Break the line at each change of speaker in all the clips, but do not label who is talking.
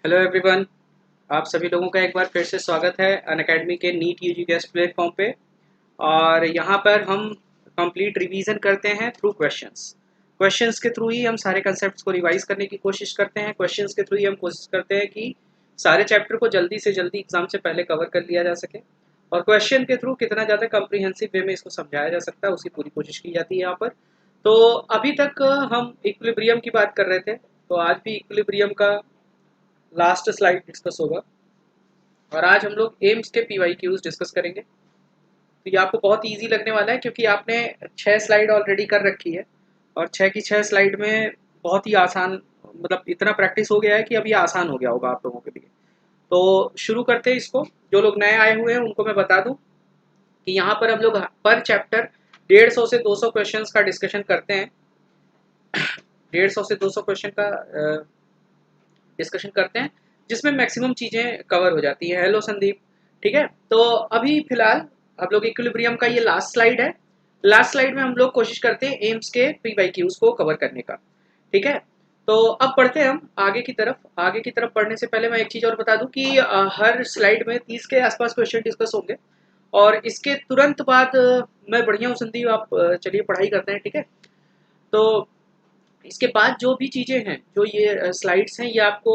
Hello everyone. आप सभी लोगों का एक बार फिर से स्वागत है अनअकैडमी के नीट यूजी गेस्ट प्लेटफॉर्म पे। और यहाँ पर हम कंप्लीट रिवीजन करते हैं थ्रू क्वेश्चंस। क्वेश्चंस के थ्रू ही हम सारे कंसेप्ट्स को रिवाइज करने की कोशिश करते हैं। क्वेश्चंस के थ्रू ही हम कोशिश करते हैं कि सारे चैप्टर को जल्दी से जल्दी एग्जाम से पहले कवर कर लिया जा सके, और क्वेश्चन के थ्रू कितना ज़्यादा कम्प्रीहेंसिव वे में इसको समझाया जा सकता है उसकी पूरी कोशिश की जाती है यहाँ पर। तो अभी तक हम इक्विलिब्रियम की बात कर रहे थे, तो आज भी इक्विलिब्रियम का लास्ट स्लाइड डिस्कस होगा। और आज हम लोग एम्स के पीवाई क्यूज डिस्कस करेंगे। तो ये आपको बहुत इजी लगने वाला है क्योंकि आपने 6 स्लाइड ऑलरेडी कर रखी है, और 6 की 6 स्लाइड में बहुत ही आसान, मतलब इतना प्रैक्टिस हो गया है कि अब ये आसान हो गया होगा आप लोगों के लिए। तो शुरू करते हैं इसको। जो लोग नए आए हुए हैं उनको मैं बता दूं कि यहाँ पर हम लोग पर चैप्टर 150 से 200 क्वेश्चन का डिस्कशन करते हैं। 150 से 200 क्वेश्चन का डिस्कशन करते हैं, जिसमें मैक्सिमम चीज़ें कवर हो जाती हैं। हेलो संदीप। ठीक है, तो अभी फिलहाल हम लोग इक्विलिब्रियम का ये लास्ट स्लाइड है। लास्ट स्लाइड में हम लोग कोशिश करते हैं एम्स के प्री बाई क्यूज को कवर करने का। ठीक है, तो अब बढ़ते हैं हम आगे की तरफ। आगे की तरफ बढ़ने से पहले मैं एक चीज़ और बता दूं कि हर स्लाइड में 30 के आसपास क्वेश्चन डिस्कस होंगे, और इसके तुरंत बाद मैं बढ़िया हूँ संदीप, आप चलिए पढ़ाई करते हैं। ठीक है, तो इसके बाद जो भी चीज़ें हैं, जो ये स्लाइड्स हैं, ये आपको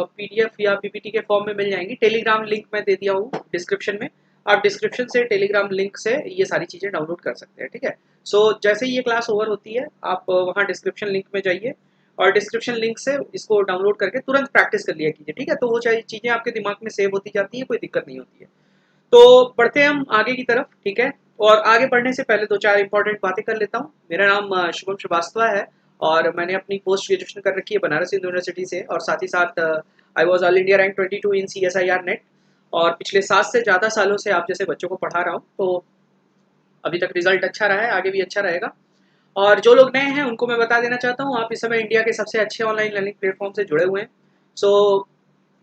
पीडीएफ या पीपीटी के फॉर्म में मिल जाएंगी। टेलीग्राम लिंक मैं दे दिया हूँ डिस्क्रिप्शन में। आप डिस्क्रिप्शन से टेलीग्राम लिंक से ये सारी चीज़ें डाउनलोड कर सकते हैं। ठीक है, सो जैसे ही ये क्लास ओवर होती है आप वहाँ डिस्क्रिप्शन लिंक में जाइए, और डिस्क्रिप्शन लिंक से इसको डाउनलोड करके तुरंत प्रैक्टिस कर लिया कीजिए। ठीक है, तो वो चीज़ें आपके दिमाग में सेव होती जाती हैं, कोई दिक्कत नहीं होती है। तो बढ़ते हैं हम आगे की तरफ। ठीक है, और आगे बढ़ने से पहले दो चार इंपॉर्टेंट बातें कर लेता हूँ। मेरा नाम शुभम श्रीवास्तव है, और मैंने अपनी पोस्ट ग्रेजुएशन कर रखी है बनारस हिंदू यूनिवर्सिटी से, और साथ ही साथ I was all India rank 22 in CSIR net. और पिछले 7 से ज़्यादा सालों से आप जैसे बच्चों को पढ़ा रहा हूँ, तो अभी तक रिजल्ट अच्छा रहा है, आगे भी अच्छा रहेगा। और जो लोग नए हैं उनको मैं बता देना चाहता हूँ, आप इस समय इंडिया के सबसे अच्छे ऑनलाइन लर्निंग प्लेटफॉर्म से जुड़े हुए हैं। सो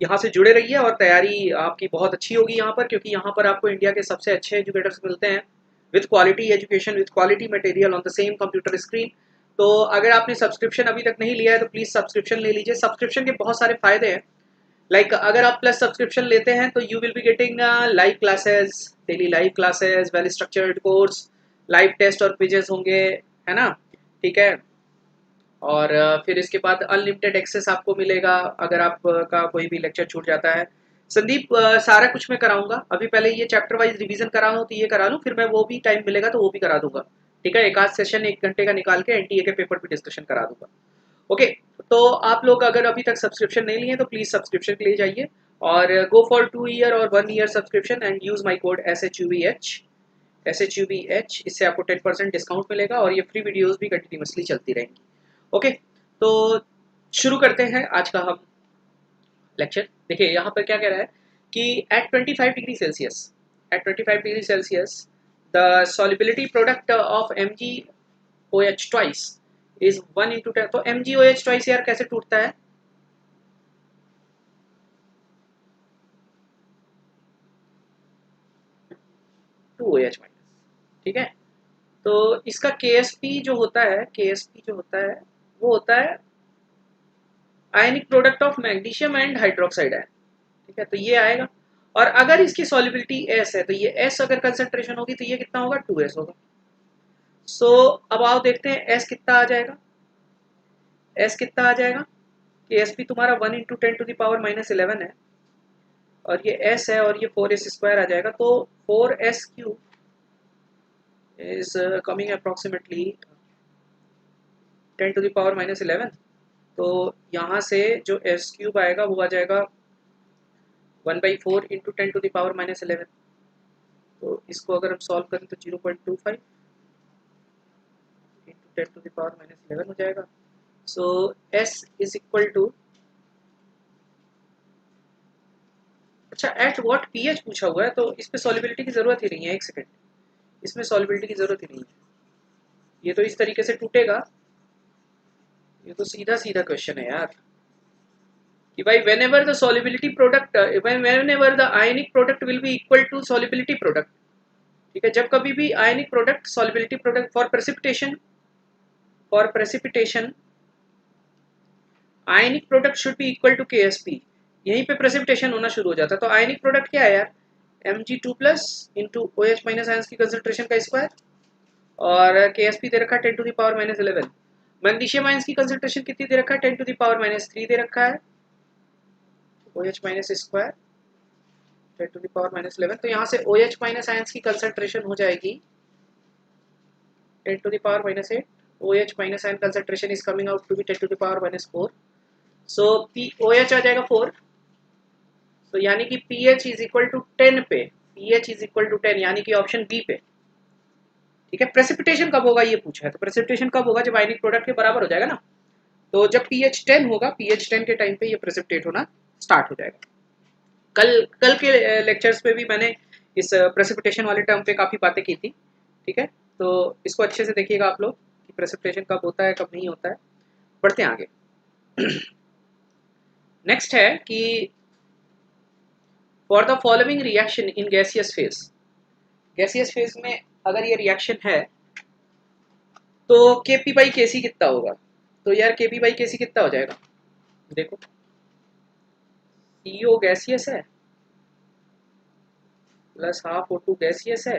यहाँ से जुड़े रहिए, और तैयारी आपकी बहुत अच्छी होगी यहाँ पर, क्योंकि यहाँ पर आपको इंडिया के सबसे अच्छे एजुकेटर्स मिलते हैं with quality education, with quality material on the same computer screen. तो अगर आपने सब्सक्रिप्शन अभी तक नहीं लिया है तो प्लीज़ सब्सक्रिप्शन ले लीजिए। सब्सक्रिप्शन के बहुत सारे फायदे हैं। लाइक अगर आप प्लस सब्सक्रिप्शन लेते हैं तो you will be getting live classes, daily live classes, well structured course, live test और क्विजेस होंगे, है ना। ठीक है, और फिर इसके बाद अनलिमिटेड एक्सेस आपको मिलेगा अगर आपका कोई भी लेक्चर छूट जाता है। संदीप, सारा कुछ मैं कराऊंगा। अभी पहले ये चैप्टर वाइज रिवीजन कराऊँ तो ये करा लूँ, फिर मैं वो भी टाइम मिलेगा तो वो भी करा दूंगा। ठीक है, एक आध सेशन 1 घंटे का निकाल के एनटीए के पेपर पे डिस्कशन करा दूंगा। ओके, तो आप लोग अगर अभी तक सब्सक्रिप्शन नहीं लिए तो प्लीज़ सब्सक्रिप्शन के लिए जाइए, और गो फॉर 2 ईयर और 1 year subscription and use my code SHUBH। इससे आपको 10% डिस्काउंट मिलेगा, और ये फ्री वीडियोज़ भी कंटिन्यूसली चलती रहेंगी। ओके, तो शुरू करते हैं आज का हम लेक्चर। देखिए यहाँ पर क्या कह रहा है कि at 25 degree Celsius the solubility product of MgOH twice is 1 × 10। तो MgOH ट्वाइस यार कैसे टूटता है? Two OH minus. ठीक है, तो इसका KSP जो होता है, वो होता है ionic product of magnesium and hydroxide ion. ठीक है, तो ये आएगा। और अगर इसकी सॉल्युबिलिटी S है तो ये S अगर कंसंट्रेशन होगी तो ये कितना होगा? 2S होगा। सो अब आओ देखते हैं S कितना आ जाएगा। S कितना आ जाएगा कि एस पी तुम्हारा 1 × 10⁻⁻11 है, और ये S है, और ये 4S² आ जाएगा। तो 4S³ इज कमिंग अप्रॉक्सीमेटली 10⁻⁻11। तो यहाँ से जो S³ आएगा वो आ जाएगा 1/4 × 10⁻⁻11। तो इसको अगर हम सॉल्व करें तो 0.25 × 10⁻⁻11 हो जाएगा। सो S इज इक्वल टू, अच्छा एट व्हाट पीएच पूछा हुआ है, तो इस पे सॉल्युबिलिटी की जरूरत ही नहीं है। एक सेकंड, इसमें सॉल्युबिलिटी की जरूरत ही नहीं है। ये तो इस तरीके से टूटेगा। ये तो सीधा सीधा क्वेश्चन है यार कि भाई whenever the solubility product whenever the ionic product will be equal to solubility product। ठीक है, जब कभी भी ionic product solubility product for precipitation ionic product should be equal to KSP। यहीं पे प्रेसिपिटेशन होना शुरू हो जाता है। तो आयनिक प्रोडक्ट क्या है यार, Mg2 plus into OH minus ions की कंसंट्रेशन का स्क्वायर, और KSP दे रखा है 10 to the power minus 11। Magnesium ions की कंसंट्रेशन कितनी दे रखा है, 10 टू द पावर माइनस 3 दे रखा है, OH minus square 10 to the power minus 11। तो यहाँ से OH माइनस आयंस की कंसंट्रेशन हो जाएगी 10 to the power minus 8। OH minus ion concentration is coming out to be 10 to the power minus 4। So OH आ जाएगा 4। तो यानी कि pH इज इक्वल टू 10 पे, pH इज इक्वल टू 10 यानी कि ऑप्शन बी पे। ठीक है, प्रेसिपिटेशन कब होगा ये पूछा है, तो प्रेसिपिटेशन कब होगा, जब आयनिक प्रोडक्ट के बराबर हो जाएगा ना। तो जब pH 10 होगा, pH 10 के टाइम पे ये प्रेसिपिटेट होना स्टार्ट हो जाएगा। कल के लेक्चर्स पे भी मैंने इस प्रेसिपिटेशन वाले टर्म पे काफ़ी बातें की थी। ठीक है, तो इसको अच्छे से देखिएगा आप लोग कि प्रेसिपिटेशन कब होता है कब नहीं होता है। बढ़ते हैं आगे। नेक्स्ट है कि for the following reaction in gaseous phase, gaseous phase में अगर ये रिएक्शन है तो Kp बाई Kc कितना होगा। तो यार Kp बाई Kc कितना हो जाएगा, देखो CO गैसियस है प्लस हाफ O2 गैसियस है,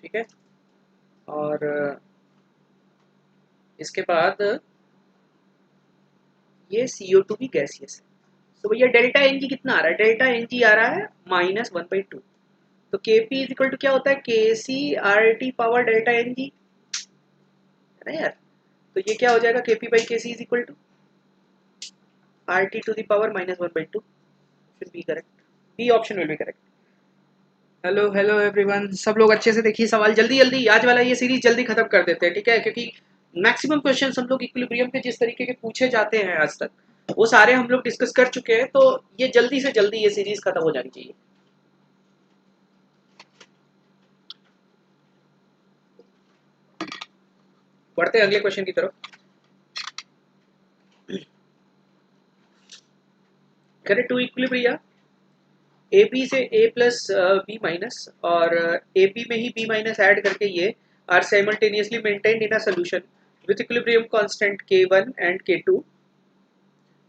ठीक है, और इसके बाद ये CO2 भी गैसियस है। तो भैया डेल्टा Ng कितना आ रहा है, डेल्टा Ng आ रहा है -1/2। तो Kp इज इक्वल टू क्या होता है, Kc RT power delta Ng, है ना यार। तो ये क्या हो जाएगा, Kp by Kc is equal to RT to the power -1/2। should be correct, B option will be correct. Hello hello everyone, सब लोग अच्छे से देखिए सवाल, जल्दी जल्दी आज वाला ये सीरीज जल्दी खत्म कर देते हैं, ठीक है, क्योंकि मैक्सिमम क्वेश्चन हम लोग इक्विलिब्रियम पे जिस तरीके के पूछे जाते हैं आज तक वो सारे हम लोग डिस्कस कर चुके हैं। तो ये जल्दी से जल्दी ये सीरीज खत्म हो जानी चाहिए। बढ़ते हैं अगले क्वेश्चन की तरफ। करें टू इक्विलिब्रिया ए बी से ए प्लस बी माइनस और ए बी में ही बी माइनस ऐड करके ये are simultaneously maintained in a solution with equilibrium constant K1 and K2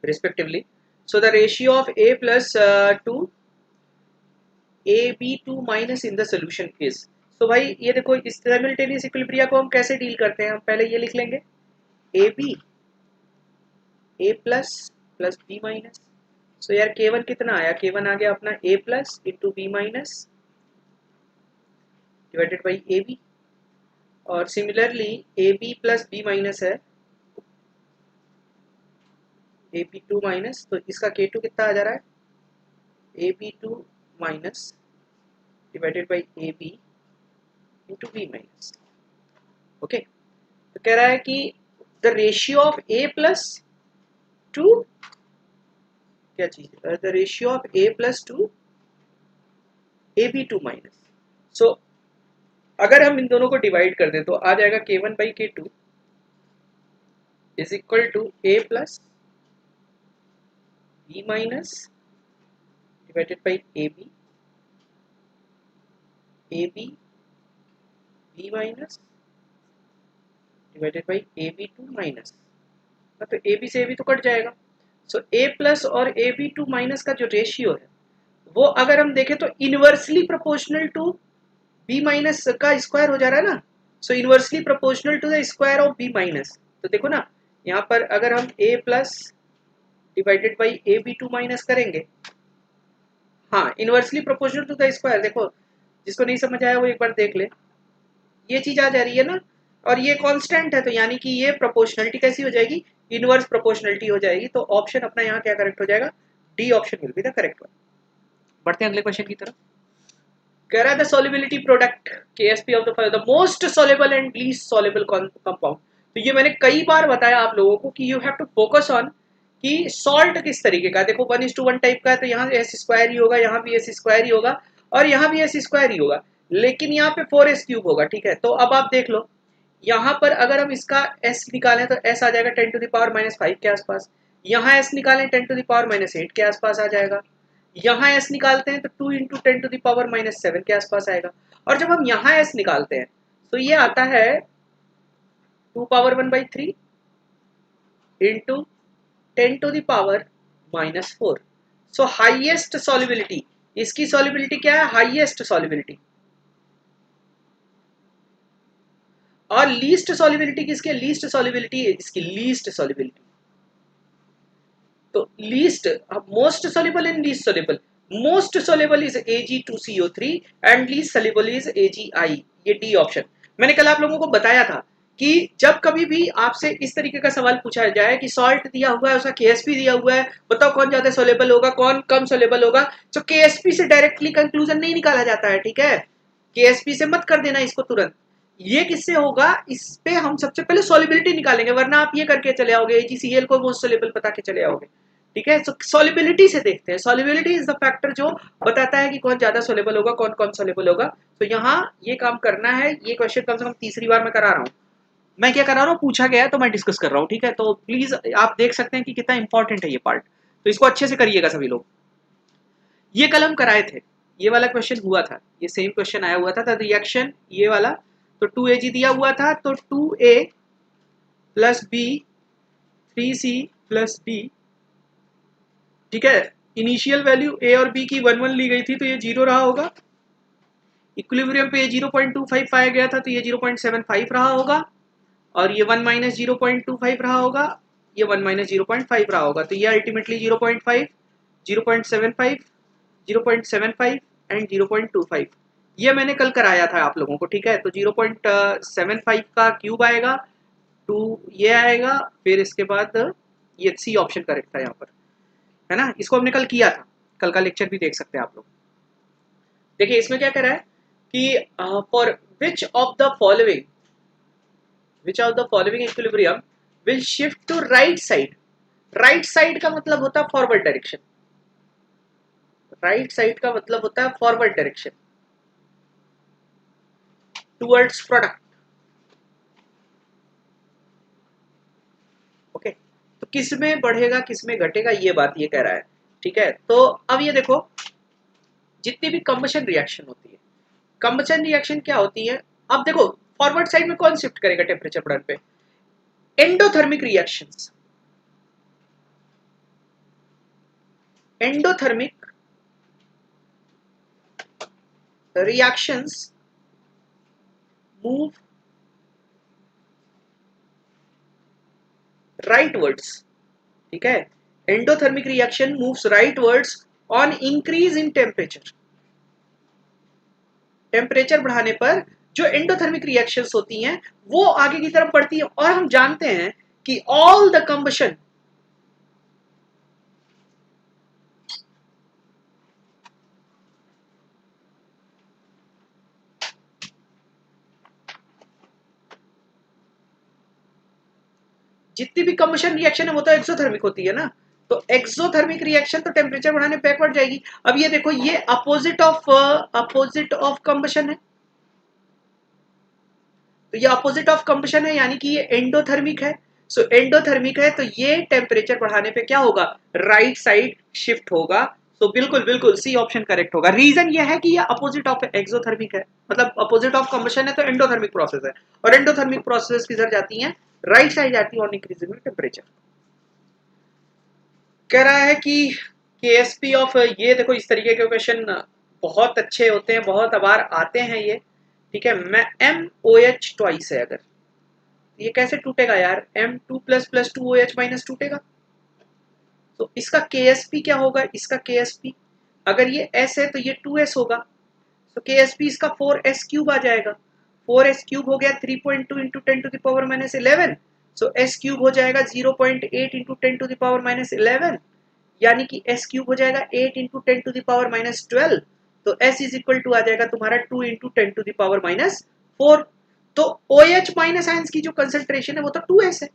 respectively. So the ratio of A plus to AB2 minus in the solution is. So भाई ये देखो इस simultaneous equilibria को हम कैसे deal करते हैं, हम पहले ये लिख लेंगे AB A plus plus B minus. So यार K1 कितना आया, K1 आ गया अपना A plus into B minus divided by AB, और similarly AB plus B minus है AB2 माइनस, तो इसका K2 कितना आ जा रहा है AB2 minus divided by AB into B minus. Okay, तो कह रहा है कि the ratio of A plus two क्या चीज है, the ratio of A plus two AB2 minus. So अगर हम इन दोनों को डिवाइड कर दें तो आ जाएगा K1 by K2 is equal to A plus B minus divided by AB AB B minus divided by AB2 minus. तो AB से AB तो कट जाएगा। सो A प्लस और AB2 माइनस का जो रेशियो है वो अगर हम देखें तो inversely proportional to B minus का स्क्वायर हो जा रहा है ना। So inversely proportional to the square of B minus. तो देखो ना यहाँ पर अगर हम A plus divided by AB2 minus करेंगे, हाँ inversely proportional to the square, देखो जिसको नहीं समझ आया वो एक बार देख ले, ये चीज आ जा रही है ना, और ये कांस्टेंट है तो यानी कि ये प्रोपोर्शनलिटी कैसी हो जाएगी, इनवर्स प्रोपोर्शनलिटी हो जाएगी। तो ऑप्शन अपना यहाँ क्या करेक्ट हो जाएगा, D option will be the correct one. बढ़ते हैं अगले क्वेश्चन की तरफ। कह रहा है the solubility product KSP of the most soluble and least soluble compound. तो ये मैंने कई बार बताया आप लोगों को कि you have to focus on कि सॉल्ट किस तरीके का, देखो 1:1 टाइप का है तो यहाँ S स्क्वायर ही होगा, यहाँ भी S स्क्वायर ही होगा और यहाँ भी S स्क्वायर ही होगा, लेकिन यहाँ पे 4S क्यूब होगा। ठीक है, तो अब आप देख लो यहाँ पर अगर हम इसका S निकालें तो S आ जाएगा 10 टू द पावर -5 के आसपास, यहाँ S निकालें 10 टू द पावर -8 के आसपास आ जाएगा, यहाँ S निकालते हैं तो 2 इंटू 10 टू द पावर -7 के आसपास आएगा, और जब हम यहाँ S निकालते हैं तो ये आता है 2 power 1/3 into 10 to the power -4। So highest solubility, इसकी सॉल्युबिलिटी क्या है? Highest solubility. और लीस्ट सॉल्युबिलिटी किसकी है? लीस्ट सॉल्युबिलिटी इसकी लीस्ट सॉल्युबिलिटी। तो least, most soluble and least soluble, most soluble is Ag2CO3 and least soluble is AgI, ये D option. मैंने कल आप लोगों को बताया था कि जब कभी भी आपसे इस तरीके का सवाल पूछा जाए कि सॉल्ट दिया हुआ है, उसका केएसपी दिया हुआ है, बताओ कौन ज्यादा सोलेबल होगा, कौन कम सोलेबल होगा, तो केएसपी से डायरेक्टली कंक्लूजन नहीं निकाला जाता है, ठीक है? केएसपी से मत कर देना इसको तुरंत। ये किससे होगा? इस पे हम सबसे पहले सॉल्युबिलिटी निकालेंगे, वरना आप ये करके चले आओगे AgCl को मोस्ट सोलेबल बता के चले आओगे, ठीक है? तो सॉल्युबिलिटी से देखते हैं। सॉल्युबिलिटी इज द फैक्टर जो बताता है कि कौन ज्यादा सोलेबल होगा, कौन कम सोलेबल होगा। तो यहाँ ये काम करना है। ये क्वेश्चन कम से कम तीसरी बार मैं करा रहा हूँ। मैं क्या करा रहा हूँ, पूछा गया तो मैं डिस्कस कर रहा हूँ, ठीक है? तो प्लीज आप देख सकते हैं कि कितना इंपॉर्टेंट है ये पार्ट, तो इसको अच्छे से करिएगा सभी लोग। ये कल हम कराए थे, ये वाला क्वेश्चन हुआ था, ये सेम क्वेश्चन आया हुआ था रिएक्शन ये वाला। तो 2Ag दिया हुआ था, तो 2A plus B 3C plus D, ठीक है? इनिशियल वैल्यू ए और बी की 1 1 ली गई थी, तो ये 0 रहा होगा। इक्विलिब्रियम पे ये 0.25 पाया गया था, तो ये 0.75 रहा होगा। और ये 1 माइनस 0.25 रहा होगा, ये 1 माइनस 0.5 रहा होगा। तो ये अल्टीमेटली 0.5, 0.75, 0.75 एंड 0.25। ये मैंने कल कराया था आप लोगों को, ठीक है? तो 0.75 का क्यूब आएगा, 2 ये आएगा, फिर इसके बाद ये सी ऑप्शन करेक्ट था यहाँ पर, है ना? इसको हमने कल किया था, कल का लेक्चर भी देख सकते हैं आप लोग। देखिए इसमें क्या कह रहा है कि for which of the following, which of the following equilibrium will shift to right side? right side का मतलब होता है फॉरवर्ड डायरेक्शन, right side का मतलब होता है forward direction towards product. Okay, तो किस में बढ़ेगा किस में घटेगा, ये बात ये कह रहा है, ठीक है? तो अब ये देखो, जितनी भी कंबशन रिएक्शन होती है, कंबशन रिएक्शन क्या होती है? अब देखो फॉरवर्ड साइड में कौन शिफ्ट करेगा टेम्परेचर बढ़ने पे? Endothermic reactions. Endothermic reactions move rightwards, ठीक है? Endothermic reaction moves rightwards on increase in temperature. Temperature बढ़ाने पर जो एंडोथर्मिक रिएक्शंस होती हैं वो आगे की तरफ बढ़ती है। और हम जानते हैं कि ऑल द कंबशन, जितनी भी कंबशन रिएक्शन है वो तो एक्सोथर्मिक होती है ना। तो एक्सोथर्मिक रिएक्शन तो टेम्परेचर बढ़ाने बैकवर्ड जाएगी। अब ये देखो, ये अपोजिट ऑफ कंबशन है, तो ये अपोजिट ऑफ कंबशन है, यानी कि ये एंडोथर्मिक है। सो एंडोथर्मिक है तो ये टेम्परेचर बढ़ाने पे क्या होगा? राइट साइड शिफ्ट होगा। तो बिल्कुल बिल्कुल सी ऑप्शन करेक्ट होगा। रीजन ये है कि ये अपोजिट ऑफ एक्सोथर्मिक है, मतलब अपोजिट ऑफ कंबशन है, तो एंडोथर्मिक प्रोसेस है, और एंडोथर्मिक प्रोसेस किधर जाती है? राइट साइड जाती है ऑन इंक्रीजिंग टेम्परेचर। कह रहा है कि केएसपी ऑफ, ये देखो इस तरीके के क्वेश्चन बहुत अच्छे होते हैं, बहुत बार आते हैं ये, ठीक है? मैं MOH ट्वाइस है, अगर ये कैसे टूटेगा यार? M2 plus plus 2OH minus टूटेगा। तो इसका KSP क्या होगा? इसका KSP अगर ये S है तो ये 2S होगा, तो KSP इसका 4S क्यूब आ जाएगा। 4S क्यूब हो गया 3.2 into 10 to the power minus 11। So S cube हो जाएगा 0.8 into 10 to the power minus 11, यानी कि S क्यूब हो जाएगा 8 into 10 to the power minus 12। तो S इज इक्वल टू आ जाएगा तुम्हारा 2 into 10 to the power minus 4। तो OH माइनस आयंस की जो कंसंट्रेशन है वो तो 2S है,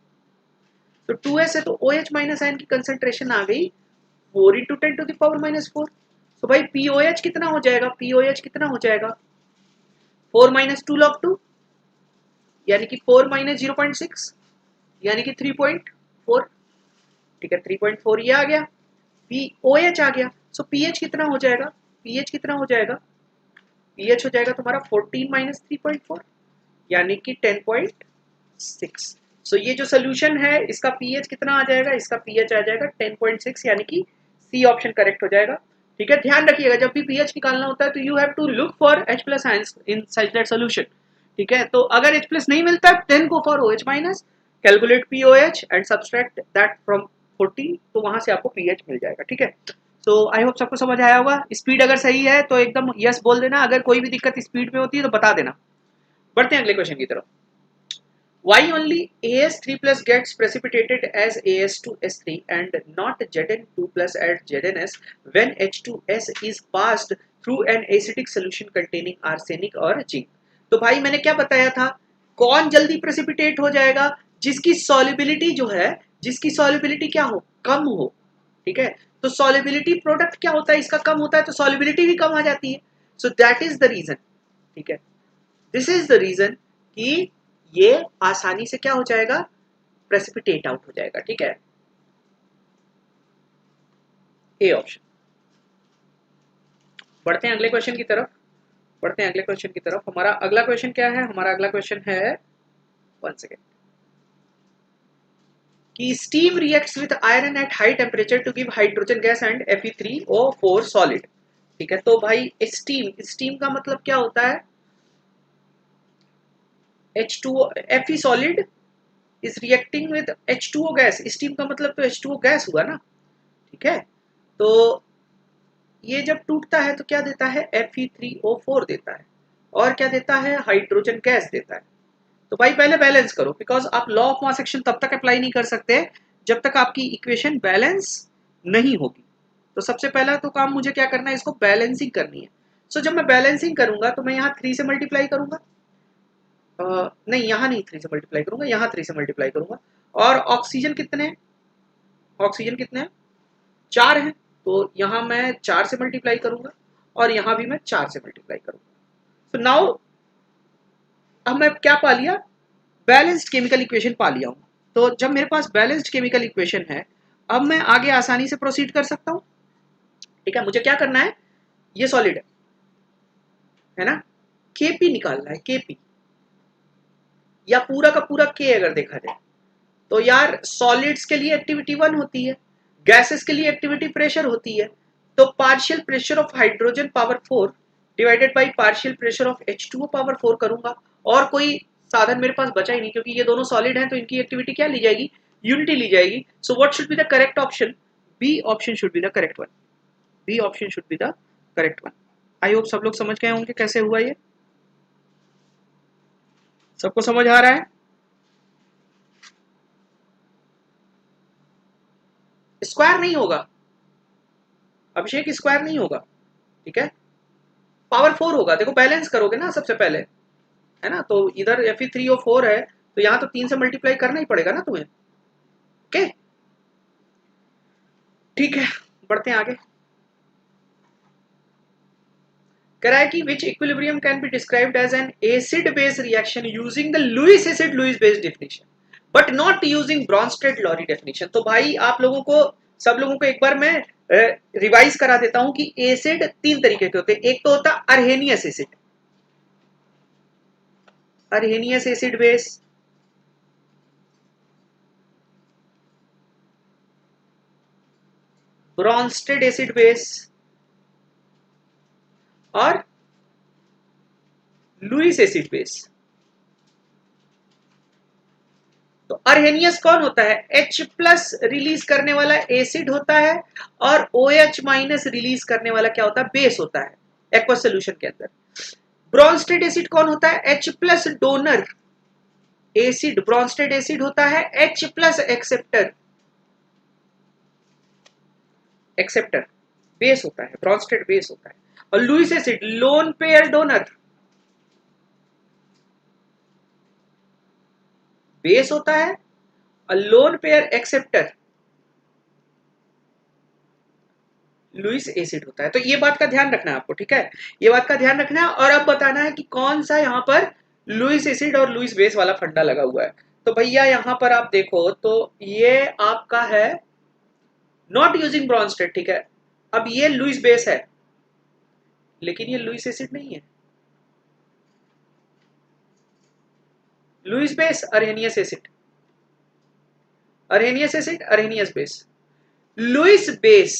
तो 2S है, तो OH माइनस आयन की कंसंट्रेशन आ गई 4 into 10 to the power minus 4। तो भाई POH कितना हो जाएगा? POH कितना हो जाएगा? 4 माइनस 2 log 2, यानी कि 4 माइनस 0.6, यानी कि 3.4, ठीक है? 3.4 ये आ गया, POH आ गया। सो pH कितना हो जाएगा? pH कितना हो जाएगा? pH हो जाएगा तुम्हारा 14 माइनस 3.4, यानी कि 10.6। सो ये जो सोल्यूशन है इसका पीएच कितना आ जाएगा, इसका पीएच आ जाएगा 10.6, यानी कि सी ऑप्शन करेक्ट हो जाएगा। ठीक है, ध्यान रखिएगा जब भी पीएच निकालना होता है तो you have to look for H+ ions in such that solution. ठीक है, तो अगर H+ नहीं मिलता then go for OH-, calculate POH and subtract that from 40, तो वहां से आपको पीएच मिल जाएगा। ठीक है, तो आई होप सबको समझ आया होगा। स्पीड अगर सही है तो एकदम यस बोल देना, अगर कोई भी दिक्कत स्पीड में होती है तो बता देना। बढ़ते हैं अगले क्वेश्चन की तरफ। Why only AS3 plus gets precipitated as AS2S3 and not Zn2 plus at ZnS when H2S is passed through an acidic solution containing arsenic और zinc? तो भाई मैंने क्या बताया था, कौन जल्दी प्रेसिपिटेट हो जाएगा, जिसकी सॉल्युबिलिटी जो है, जिसकी सॉल्युबिलिटी क्या हो, कम हो। ठीक है, तो सॉल्युबिलिटी प्रोडक्ट क्या होता है, इसका कम होता है तो सॉल्युबिलिटी भी कम आ जाती है। So that is the reason. ठीक है, दिस इज द रीजन कि ये आसानी से क्या हो जाएगा, प्रेसिपिटेट आउट हो जाएगा। ठीक है, ए ऑप्शन। बढ़ते हैं अगले क्वेश्चन की तरफ, बढ़ते हैं अगले क्वेश्चन की तरफ। हमारा अगला क्वेश्चन क्या है, हमारा अगला क्वेश्चन है, वन सेकेंड, कि steam reacts with iron at high temperature to give hydrogen gas and Fe3O4 solid. ठीक है, तो भाई स्टीम, स्टीम का मतलब क्या होता है, H2O, Fe solid is reacting with H2O gas, steam का मतलब तो H2O गैस हुआ ना। ठीक है, तो ये जब टूटता है तो क्या देता है, Fe3O4 देता है, और क्या देता है, हाइड्रोजन गैस देता है। तो भाई पहले बैलेंस करो, बिकॉज आप लॉ ऑफ मास एक्शन तब तक अप्लाई नहीं कर सकते जब तक आपकी इक्वेशन बैलेंस नहीं होगी। तो सबसे पहला तो काम मुझे क्या करना है, इसको बैलेंसिंग करनी है। सो जब मैं बैलेंसिंग करूंगा तो मैं यहाँ 3 से मल्टीप्लाई करूंगा, नहीं यहाँ नहीं 3 से मल्टीप्लाई करूंगा, यहाँ 3 से मल्टीप्लाई करूंगा। और ऑक्सीजन कितने, ऑक्सीजन कितने हैं, 4 हैं, तो यहाँ मैं 4 से मल्टीप्लाई करूंगा और यहाँ भी मैं 4 से मल्टीप्लाई करूंगा। तो नाउ अब मैं क्या पा लिया, बैलेंस्ड केमिकल इक्वेशन पा लिया हूँ। तो जब मेरे पास बैलेंस्ड केमिकल इक्वेशन है, अब मैं आगे आसानी से प्रोसीड कर सकता हूँ। ठीक है, मुझे क्या करना है, ये सॉलिड है ना, Kp निकालना है, Kp या पूरा का पूरा K अगर देखा जाए तो यार सॉलिड्स के लिए एक्टिविटी 1 होती है, गैसेस के लिए एक्टिविटी प्रेशर होती है। तो partial pressure of hydrogen power 4 divided by partial pressure of H2O power 4 करूंगा, और कोई साधन मेरे पास बचा ही नहीं, क्योंकि ये दोनों सॉलिड हैं तो इनकी एक्टिविटी क्या ली जाएगी, यूनिटी ली जाएगी। So what should be the correct option, B option should be the correct one, B option should be the correct one. I hope सब लोग समझ गए होंगे कैसे हुआ ये, सबको समझ आ रहा है। स्क्वायर नहीं होगा अभिषेक, स्क्वायर नहीं होगा। ठीक है, पावर 4 होगा, देखो बैलेंस करोगे ना सबसे पहले, है ना, तो इधर Fe3O4 है तो यहाँ तो 3 से मल्टीप्लाई करना ही पड़ेगा ना तुम्हें। ओके, ठीक है, बढ़ते हैं आगे। कह रहा है कि which equilibrium can be described as an acid base reaction using the Lewis acid Lewis base definition but not using Bronsted Lowry definition. तो भाई आप लोगों को, सब लोगों को एक बार मैं रिवाइज करा देता हूं कि एसिड 3 तरीके के होते हैं। एक तो होता Arrhenius acid, Arrhenius acid base, Bronsted acid base और लुईस एसिड बेस। तो अर्हेनियस कौन होता है, H+ रिलीज करने वाला एसिड होता है, और OH- रिलीज करने वाला क्या होता है, बेस होता है एक्वस सॉल्यूशन के अंदर। ब्रॉन्स्टेड एसिड कौन होता है, H+ donor acid, Brønsted acid होता है H+ एक्सेप्टर, एक्सेप्टर बेस होता है, ब्रॉन्स्टेड बेस होता है। और Lewis acid lone pair donor, base होता है, और lone pair acceptor Lewis acid होता है। तो ये बात का ध्यान रखना है आपको, ठीक है, ये बात का ध्यान रखना है। और अब बताना है कि कौन सा यहाँ पर लुईस एसिड और लुईस बेस वाला फंडा लगा हुआ है। तो भैया यहाँ पर आप देखो तो ये आपका है नॉट यूजिंग ब्रॉन्स्टेड। ठीक है, अब ये लुईस बेस है लेकिन ये लुईस एसिड नहीं है, Lewis base Arrhenius acid, Arrhenius acid, Arrhenius base, Lewis base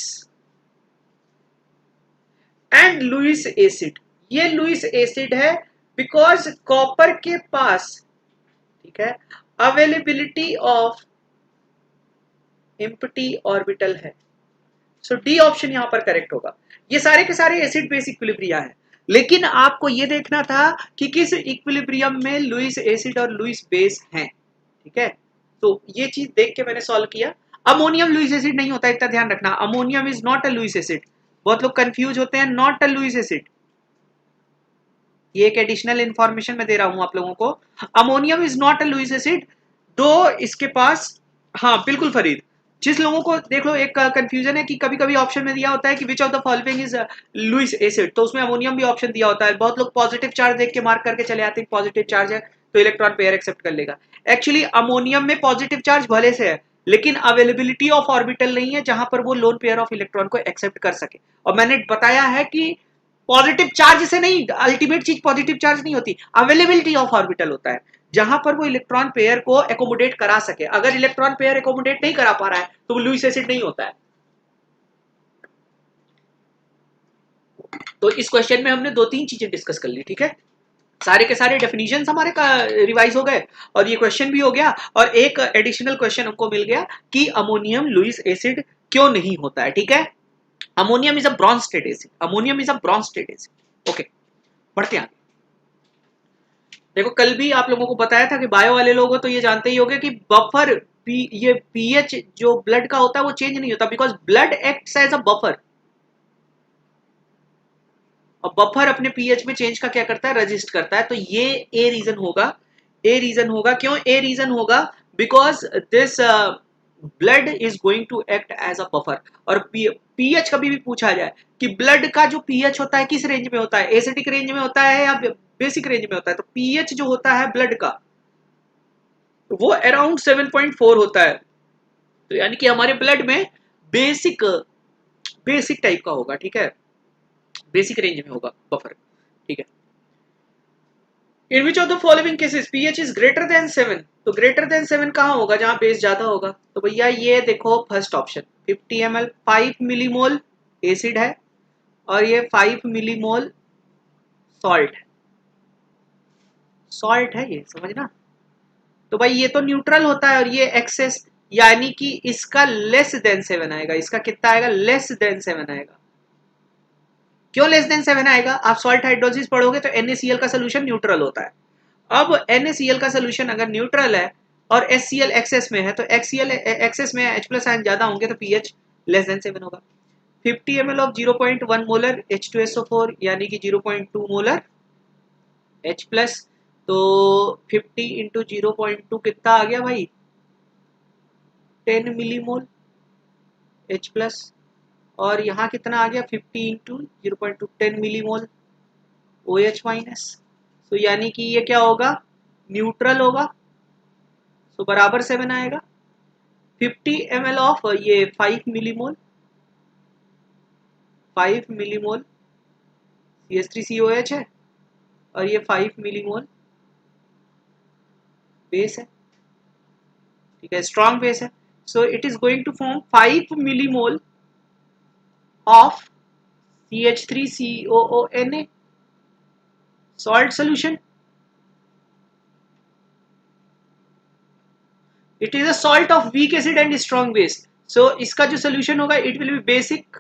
and Lewis acid. ये लुइस एसिड है बिकॉज कॉपर के पास, ठीक है, अवेलेबिलिटी ऑफ एम्प्टी ऑर्बिटल है। सो डी ऑप्शन यहां पर करेक्ट होगा। ये सारे के सारे एसिड बेस इक्विलिब्रिया है, लेकिन आपको ये देखना था कि किस इक्विलिब्रियम में लुइस एसिड और लुइस बेस हैं, ठीक है। तो ये चीज देख के मैंने सॉल्व किया। अमोनियम लुइस एसिड नहीं होता, इतना ध्यान रखना। Ammonium is not a Lewis acid. बहुत लोग कंफ्यूज होते हैं, नॉट अ लुइस एसिड। ये एक एडिशनल इंफॉर्मेशन मैं दे रहा हूं आप लोगों को। Ammonium is not a Lewis acid, दो इसके पास, हाँ बिल्कुल फरीद। जिस लोगों को देख लो एक कंफ्यूजन है कि कभी कभी ऑप्शन में दिया होता है कि विच of the following is Lewis acid, तो उसमें अमोनियम भी ऑप्शन दिया होता है। बहुत लोग पॉजिटिव चार्ज देख के मार्क करके चले आते हैं, पॉजिटिव चार्ज है तो इलेक्ट्रॉन पेयर एक्सेप्ट कर लेगा। एक्चुअली अमोनियम में पॉजिटिव चार्ज भले से है, लेकिन अवेलेबिलिटी ऑफ ऑर्बिटल नहीं है जहां पर वो लोन पेयर ऑफ इलेक्ट्रॉन को एक्सेप्ट कर सके। और मैंने बताया है कि पॉजिटिव चार्ज से नहीं, अल्टीमेट चीज पॉजिटिव चार्ज नहीं होती, अवेलेबिलिटी ऑफ ऑर्बिटल होता है जहां पर वो इलेक्ट्रॉन पेयर को एकोमोडेट करा सके। अगर इलेक्ट्रॉन पेयर एकोमोडेट नहीं करा पा रहा है तो वो लुइस एसिड नहीं होता है। तो इस क्वेश्चन में हमने दो तीन चीजें डिस्कस कर ली, ठीक है। सारे के सारे डेफिनेशन हमारे का रिवाइज हो गए और ये क्वेश्चन भी हो गया, और एक एडिशनल क्वेश्चन हमको मिल गया कि अमोनियम लुइस एसिड क्यों नहीं होता है, ठीक है। Ammonium is a bronze state acid, ammonium is a bronze state acid. Okay, बढ़ते हैं। देखो कल भी आप लोगों को बताया था कि बायो वाले लोग हो तो ये जानते ही होंगे कि बफर ये पीएच जो ब्लड का होता है वो चेंज नहीं होता, because blood acts as a buffer. और बफर अपने पीएच में चेंज का क्या करता है, रजिस्ट करता है। तो ये ए रीजन होगा, ए रीजन होगा। क्यों ए रीजन होगा? Because this blood is going to act as a buffer. और पीएच कभी भी पूछा जाए कि ब्लड का जो पीएच होता है किस रेंज में होता है, एसिडिक रेंज में होता है या बेसिक रेंज में होता है, तो पीएच जो होता है ब्लड का वो अराउंड 7.4 होता है। तो यानी कि हमारे ब्लड में बेसिक बेसिक टाइप का होगा, ठीक है, बेसिक रेंज में होगा बफर, ठीक है। In which of the following cases pH is greater than 7, तो ग्रेटर देन 7 कहां होगा, जहां बेस ज्यादा होगा। तो भैया ये देखो first option 50 ml 5 millimole acid है और ये 5 मिलीमोल सॉल्ट है, सॉल्ट है ये, समझना। तो भाई ये तो न्यूट्रल होता है और ये एक्सेस, यानी कि इसका लेस देन 7 आएगा। इसका कितना आएगा, लेस देन 7 आएगा। क्यों लेस देन 7 आएगा? आप सॉल्ट हाइड्रोलिसिस पढ़ोगे तो NaCl का सोल्यूशन न्यूट्रल होता है। अब NaCl का सोल्यूशन अगर न्यूट्रल है और HCl एक्सेस में है, तो HCl एक्सेस में H प्लस आयन ज्यादा होंगे तो pH लेस देन 7 होगा। 50 ml ऑफ 0.1 मोलर H2SO4 यानी कि 0.2 मोलर H प्लस, तो 50 इंटू 0.2 कितना आ गया भाई, 10 मिलीमोल H प्लस। और यहाँ कितना आ गया, 50 इंटू 0.2 10 मिलीमोल OH माइनस। तो यानी कि ये क्या होगा, न्यूट्रल होगा, तो बराबर 7 आएगा। 50 ml ऑफ ये 5 मिलीमोल, 5 मिलीमोल CH3COH है और ये 5 मिलीमोल बेस है, ठीक है, स्ट्रॉन्ग बेस है। So it is going to form 5 millimole of CH3COONA salt solution. It is a salt of weak acid and strong base. So इसका जो सोल्यूशन होगा it will be basic,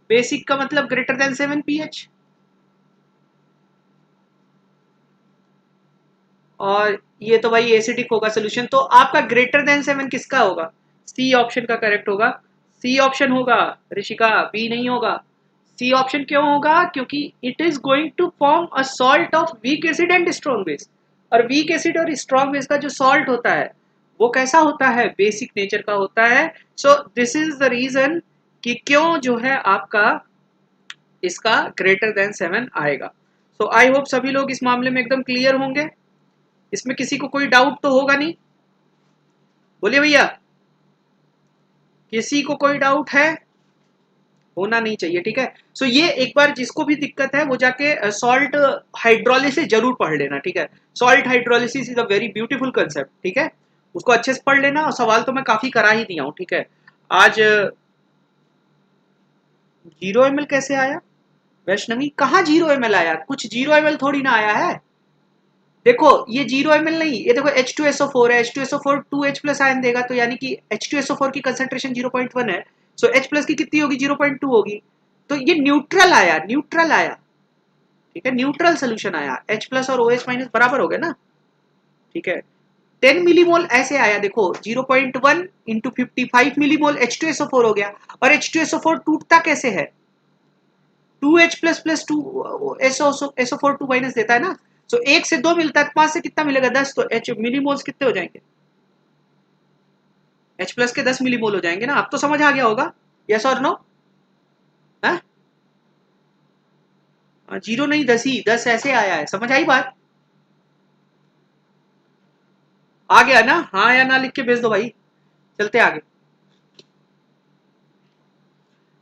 basic का मतलब greater than 7 pH। और ये तो भाई acidic होगा सोल्यूशन, तो आपका ग्रेटर देन 7 किसका होगा, सी ऑप्शन का करेक्ट होगा। सी ऑप्शन होगा ऋषिका, बी नहीं होगा। सी ऑप्शन क्यों होगा, क्योंकि it is going to form a salt of weak acid and strong base. और वीक एसिड और स्ट्रॉन्ग बेस का जो सॉल्ट होता है वो कैसा होता है, बेसिक नेचर का होता है। So this is the reason कि क्यों जो है आपका इसका ग्रेटर देन 7 आएगा। सो आई होप सभी लोग इस मामले में एकदम क्लियर होंगे, इसमें किसी को कोई डाउट तो होगा नहीं, बोलिए भैया, किसी को कोई डाउट है, होना नहीं चाहिए, ठीक है। सो ये एक बार जिसको भी दिक्कत है वो जाके सॉल्ट हाइड्रोलिसिस जरूर पढ़ लेना, ठीक है। Salt hydrolysis is a very beautiful concept, ठीक है। उसको अच्छे से पढ़ लेना, और सवाल तो मैं काफी करा ही दिया हूँ, ठीक है। आज 0 ml कैसे आया वैष्णवी, कहाँ 0 ml आया, कुछ 0 ml थोड़ी ना आया है। देखो ये 0 ml नहीं, ये देखो H2SO4 है, H2SO4 2H प्लस आयन देगा, तो यानी कि H2SO4 की कंसेंट्रेशन 0.1 है, सो H प्लस की कितनी होगी, 0.2 होगी। तो ये न्यूट्रल आया, न्यूट्रल आया, ठीक है, न्यूट्रल सोल्यूशन आया, H प्लस और OH माइनस बराबर हो गए ना, ठीक है। 10 मिलीमोल ऐसे आया, देखो 0.1 इंटू 55 मिलीमोल H2SO4 हो गया, और H2SO4 टूटता कैसे है, 2H plus plus 2 SO4 2 minus देता है ना, सो 1 से 2 मिलता है, 5 से कितना मिलेगा, 10, तो H मिलीमोल्स कितने हो जाएंगे, H प्लस के 10 मिलीमोल हो जाएंगे ना। अब तो समझ आ गया होगा, यस और नो, है 0 नहीं 10 ही, 10 ऐसे आया है, समझ आई बात, आ गया ना, हाँ या ना लिख के भेज दो भाई, चलते आगे।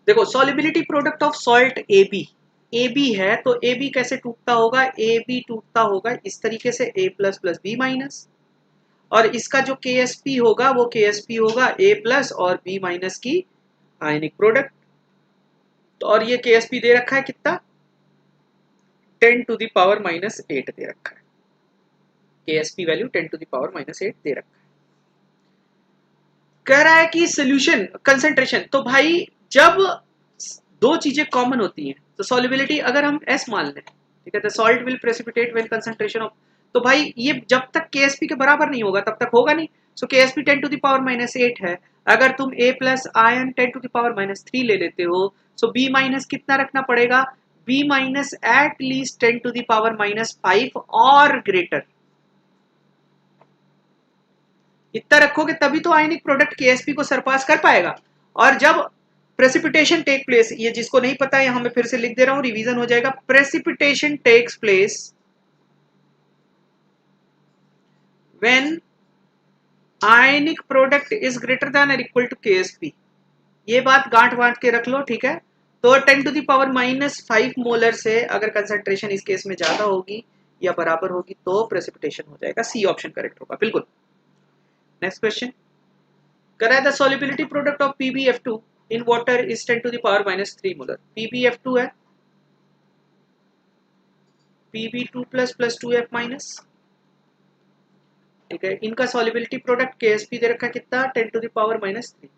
देखो solubility product of salt AB है, तो AB कैसे टूटता होगा, AB टूटता होगा इस तरीके से, A plus plus B minus, और इसका जो KSP होगा वो KSP होगा A प्लस और B माइनस की आयनिक प्रोडक्ट। तो और ये KSP दे रखा है कितना, 10 टू द पावर माइनस 8 दे रखा है, KSP value 10 to the power minus 8 दे रखा है। कह रहा है कि सोल्यूशन कंसंट्रेशन, तो भाई जब दो चीजें कॉमन होती हैं, तो सॉल्युबिलिटी अगर हम S मान लें, ठीक है, तो salt will precipitate when concentration of, तो भाई ये जब तक KSP के बराबर नहीं होगा तब तक होगा नहीं, so KSP 10 to the power minus 8 है, अगर तुम A plus ion 10 to the power minus 3 ले लेते हो, सो B माइनस कितना रखना पड़ेगा, B minus at least 10 to the power minus 5 और ग्रेटर, इतना रखोगे तभी तो आयनिक प्रोडक्ट KSP को सरपास कर पाएगा। और जब प्रेसिपिटेशन टेक प्लेस, ये जिसको नहीं पता है यहां मैं फिर से लिख दे रहा हूं, रिवीजन हो जाएगा, precipitation takes place when ionic product is greater than और इक्वल टू KSP, ये बात गांठ बांट के रख लो, ठीक है। तो 10 to the power minus 5 molar से अगर कंसंट्रेशन इस केस में ज्यादा होगी या बराबर होगी तो प्रेसिपिटेशन हो जाएगा, सी ऑप्शन करेक्ट होगा, बिल्कुल। नेक्स्ट क्वेश्चन, करा the solubility product of PbF2 in water is 10 to the power minus 3 molar, PbF2 है Pb2 plus plus 2F minus, ठीक है, इनका सॉल्युबिलिटी प्रोडक्ट KSP दे रखा कितना, 10 to the power minus 3।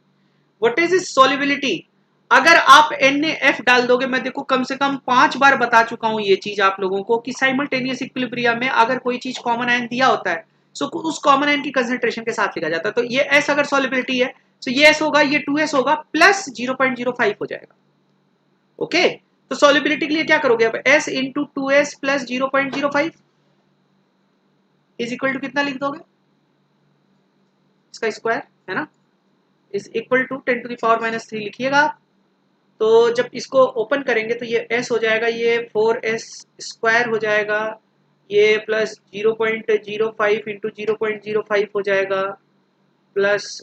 What is is solubility, अगर आप NaF डाल दोगे, मैं देखो कम से कम 5 बार बता चुका हूं ये चीज आप लोगों को कि साइमल्टेनियस इक्विलिब्रियम में अगर कोई चीज कॉमन आयन दिया होता है, सो उस कॉमन आयन की कंसंट्रेशन के साथ लिखा जाता है, तो ये S अगर सॉल्युबिलिटी है, तो ये S होगा, ये 2S होगा, प्लस 0.05 हो जाएगा, ओके। तो सॉल्युबिलिटी के लिए क्या करोगे, अब S into 2S plus 0.05 is equal to कितना लिख दोगे, इसका स्क्वायर है ना, is equal to 10 to the power minus 3 लिखिएगा। तो जब इसको ओपन करेंगे तो ये S हो जाएगा, ये 4S स्क्वायर हो जाएगा, ये प्लस 0.05 इंटू 0.05 हो जाएगा, प्लस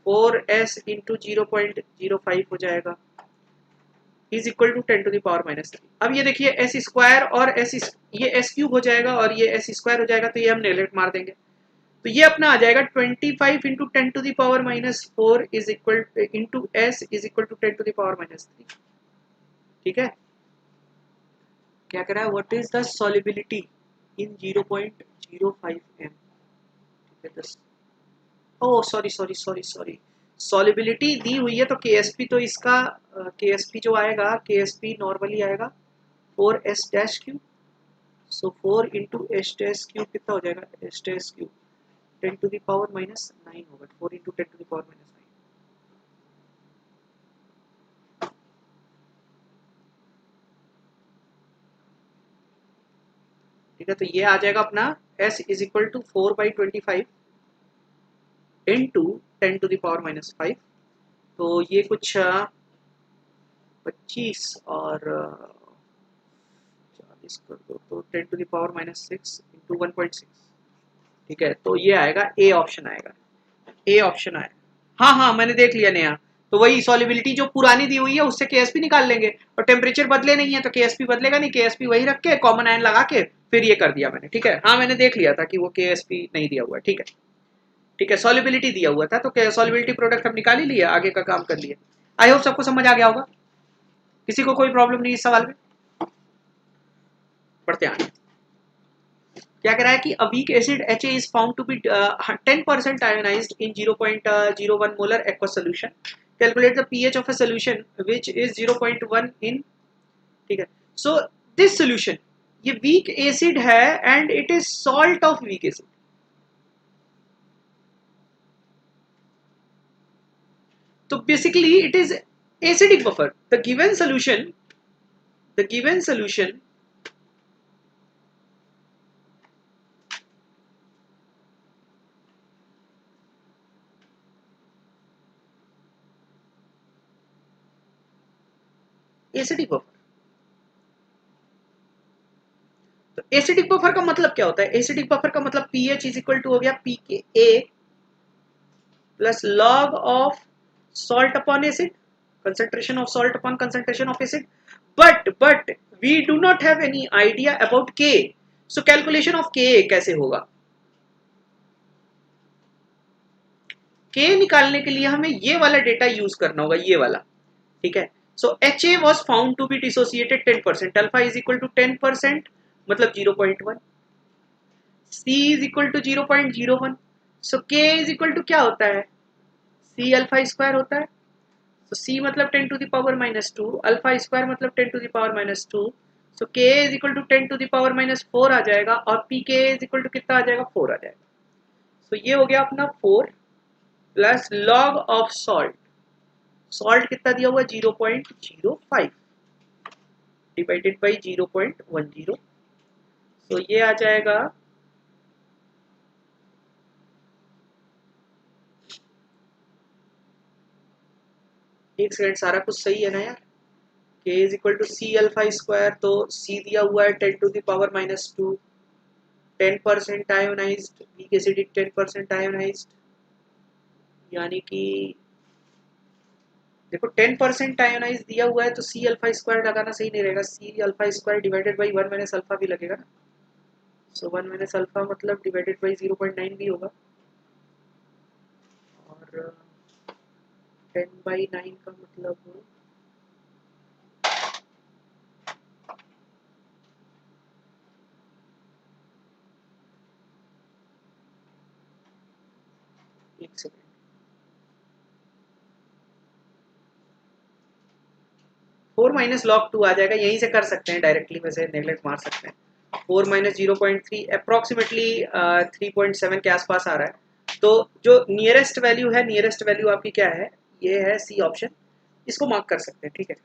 4S इंटू 0.05 हो जाएगा, is equal to 10 to the power minus 3। अब ये देखिए S स्क्वायर और ये S क्यूब हो जाएगा और ये S स्क्वायर हो जाएगा, तो ये हम नेगलेक्ट मार देंगे, तो ये अपना आ जाएगा 25 into 10 to the power minus 4 is equal into S is equal to 10 to the power minus 3, ठीक है। क्या कह रहा है, what is the solubility in 0.05 m, ठीक है, oh sorry sorry sorry sorry, solubility दी हुई है तो KSP, तो इसका KSP जो आएगा, KSP नॉर्मली आएगा 4S dash cube, so 4 into S dash cube कितना हो जाएगा, S dash cube 10 to the power minus 9 होगा, 4 into 10 to the power minus 9, ठीक है। तो ये आ जाएगा अपना S is equal to 4/25 into 10 to the power minus 5, तो ये कुछ 25 और 40 कर दो, तो 10 to the power minus 6 into 1.6, ठीक है। तो ये आएगा A ऑप्शन आएगा, A ऑप्शन आएगा, हाँ हाँ मैंने देख लिया नया, तो वही सॉल्युबिलिटी जो पुरानी दी हुई है उससे KSP निकाल लेंगे, और टेम्परेचर बदले नहीं है तो KSP बदलेगा नहीं, KSP वही रख के कॉमन आयन लगा के फिर ये कर दिया मैंने, ठीक है। हाँ मैंने देख लिया था कि वो KSP नहीं दिया हुआ है, ठीक है। ठीक है, सॉल्युबिलिटी दिया हुआ था, तो क्या सॉल्युबिलिटी प्रोडक्ट हम निकाल ही लिया, आगे का काम कर लिया। आई होप सबको समझ आ गया होगा, किसी को कोई प्रॉब्लम नहीं इस सवाल में। पढ़ते हैं क्या कह रहा है कि a weak acid HA is found to be 10% ionized in 0.01 molar aqueous solution. Calculate the pH of a solution which is 0.1 in, ठीक है। सो दिस सॉल्यूशन, ये वीक एसिड है and it is salt of weak acid. तो basically it is acidic buffer. The given solution acidic buffer. तो acidic buffer का मतलब क्या होता है? एसिडिक बफर का मतलब पीएच इज इक्वल टू हो गया pKa plus log of salt upon acid, concentration of salt upon concentration of acid, but we do not have any idea about K. So calculation of K कैसे होगा? K निकालने के लिए हमें ये वाला डेटा यूज करना होगा, ये वाला, ठीक है। So HA was found to be dissociated 10%, alpha is equal to 10%, मतलब 0.1, C is equal to 0.01, so K is equal to क्या होता है? C अल्फा स्क्वायर होता है। So C मतलब 10 to the power minus 2, alpha square मतलब 10 to the power minus 2, so K is equal to 10 to the power minus 4 आ जाएगा, और pK is equal to कितना आ जाएगा? 4 आ जाएगा। so ये हो गया अपना 4 plus log of salt, salt कितना दिया हुआ है? 0.05 डिवाइडेड बाई 0.10, so ये आ जाएगा एक सेकंड, सारा कुछ सही है ना यार? K is equal to C alpha square, तो C दिया हुआ है 10 to the power minus 2, 10% ionised, weak acidic 10% ionised, यानी कि देखो 10% आयोनाइज दिया हुआ है तो C अल्फा स्क्वायर लगाना सही नहीं रहेगा, C alpha square divided by 1 minus alpha भी लगेगा ना, सो 1 माइनस अल्फा मतलब डिवाइडेड बाई 0.9 भी होगा, और 10/9 का मतलब एक सेकेंड, 4 माइनस लॉग 2 आ जाएगा, यहीं से कर सकते हैं डायरेक्टली, वैसे नेगलेक्ट मार सकते हैं। 4 माइनस 0.3 अप्रोक्सीमेटली 3.7 के आसपास आ रहा है। तो जो नियरेस्ट वैल्यू है, नियरेस्ट वैल्यू आपकी क्या है? ये है सी ऑप्शन, इसको मार्क कर सकते हैं, ठीक है।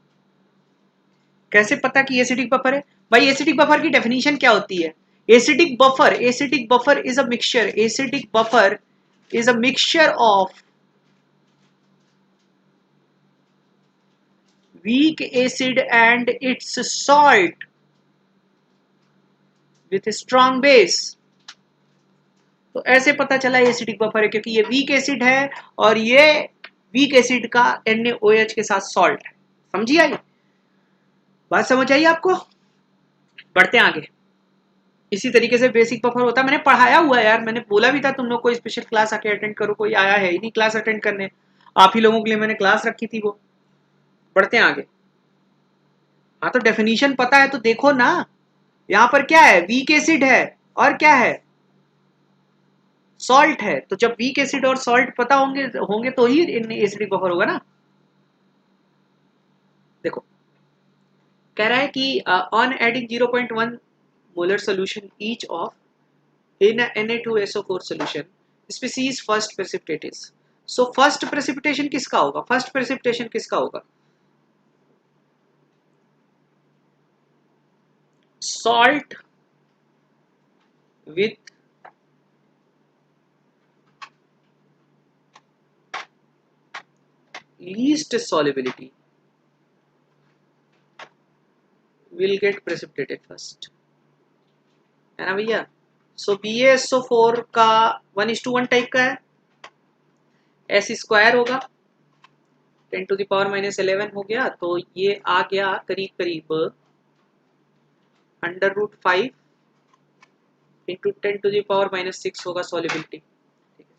कैसे पता कि एसिडिक बफर है? भाई एसिडिक बफर की डेफिनेशन क्या होती है? Acidic buffer is a mixture, acidic buffer is a mixture of weak acid and its salt with strong base। तो ऐसे पता चला एसिडिक बफर है, क्योंकि ये वीक एसिड है और ये वीक एसिड का NaOH के साथ सॉल्ट है। समझिए आई बात? समझ आई आपको? बढ़ते हैं आगे। इसी तरीके से बेसिक बफर होता है, मैंने पढ़ाया हुआ है यार, मैंने बोला भी था तुम लोग को स्पेशल क्लास आके अटेंड करो, कोई आया है ही नहीं क्लास अटेंड करने, आप ही लोगों के लिए मैंने क्लास रखी थी वो। बढ़ते हैं आगे। हाँ तो डेफिनेशन पता है तो देखो ना, यहाँ पर क्या है? वीक एसिड है और क्या है? सॉल्ट है। तो जब वीक एसिड और सॉल्ट पता होंगे होंगे तो ही एसिडिक बफर होगा ना। देखो कह रहा है कि on adding 0.1 molar solution each of in Na2SO4 solution species first precipitate is. So first precipitation किसका होगा? फर्स्ट प्रेसिपिटेशन किसका होगा? Salt with least solubility will get precipitated first, है ना भैया? सो BaSO4 का 1:1 टाइप का है, S स्क्वायर होगा 10 to the power minus 11 हो गया, तो ये आ गया करीब करीब √5 into 10 to the power minus 6 होगा सॉल्युबिलिटी, ठीक है।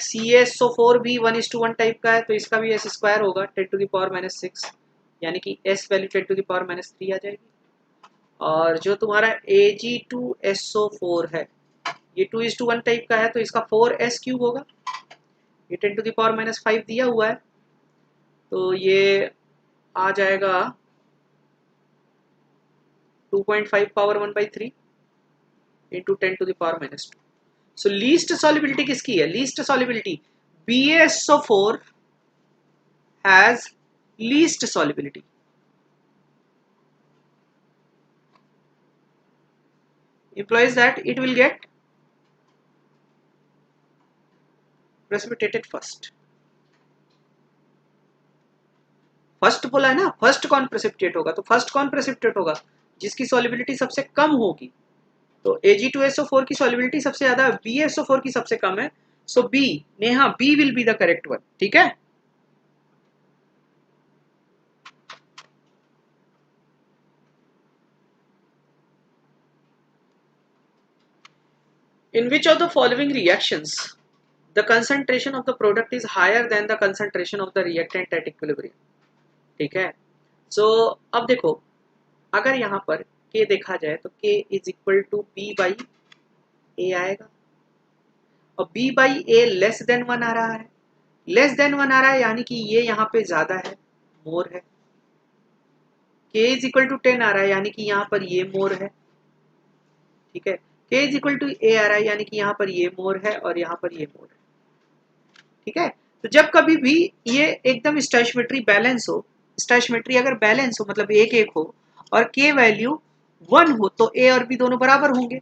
CaSO4 भी 1:1 टाइप का है, तो इसका भी S स्क्वायर होगा 10⁻⁶, यानी कि S वैल्यू 10⁻³ आ जाएगी। और जो तुम्हारा Ag2SO4 है, ये 2:1 टाइप का है, तो इसका 4s³ होगा। ये 10⁻⁵ दिया हुआ है, तो ये आ जाएगा 2.5 पावर 1/3 इंटू 10⁻²। सो लीस्ट सॉल्युबिलिटी किसकी है? Least solubility BaSO4 has least solubility. implies that it will get precipitated first। First बोला है ना, फर्स्ट कौन प्रेसिपिटेट होगा? तो फर्स्ट कौन प्रेसिपिटेट होगा? जिसकी सॉल्युबिलिटी सबसे कम होगी। तो Ag2SO4 की सॉल्युबिलिटी सबसे ज्यादा, BaSO4 की सबसे कम है, so B, Neha, B will be the correct one. ठीक है, in which of the following reactions the concentration of the product is higher than the concentration of the reactant at equilibrium। ठीक है, सो अब देखो, अगर यहाँ पर K देखा जाए तो K is equal to B/A आएगा, और B/A लेस देन 1 आ रहा है, लेस देन 1 आ रहा है, यानी कि ये यहाँ पे ज्यादा है, मोर है। K इज इक्वल टू 10 आ रहा है, यानी कि यहाँ पर ये मोर है। ठीक है, K is equal to A आ रहा है, यानी कि यहाँ पर ये मोर है और यहाँ पर ये मोर है। ठीक है, तो जब कभी भी ये एकदम स्टोइचियोमेट्री बैलेंस हो, स्टोइचियोमेट्री अगर बैलेंस हो मतलब 1-1 हो और K वैल्यू 1 हो, तो A और B दोनों बराबर होंगे।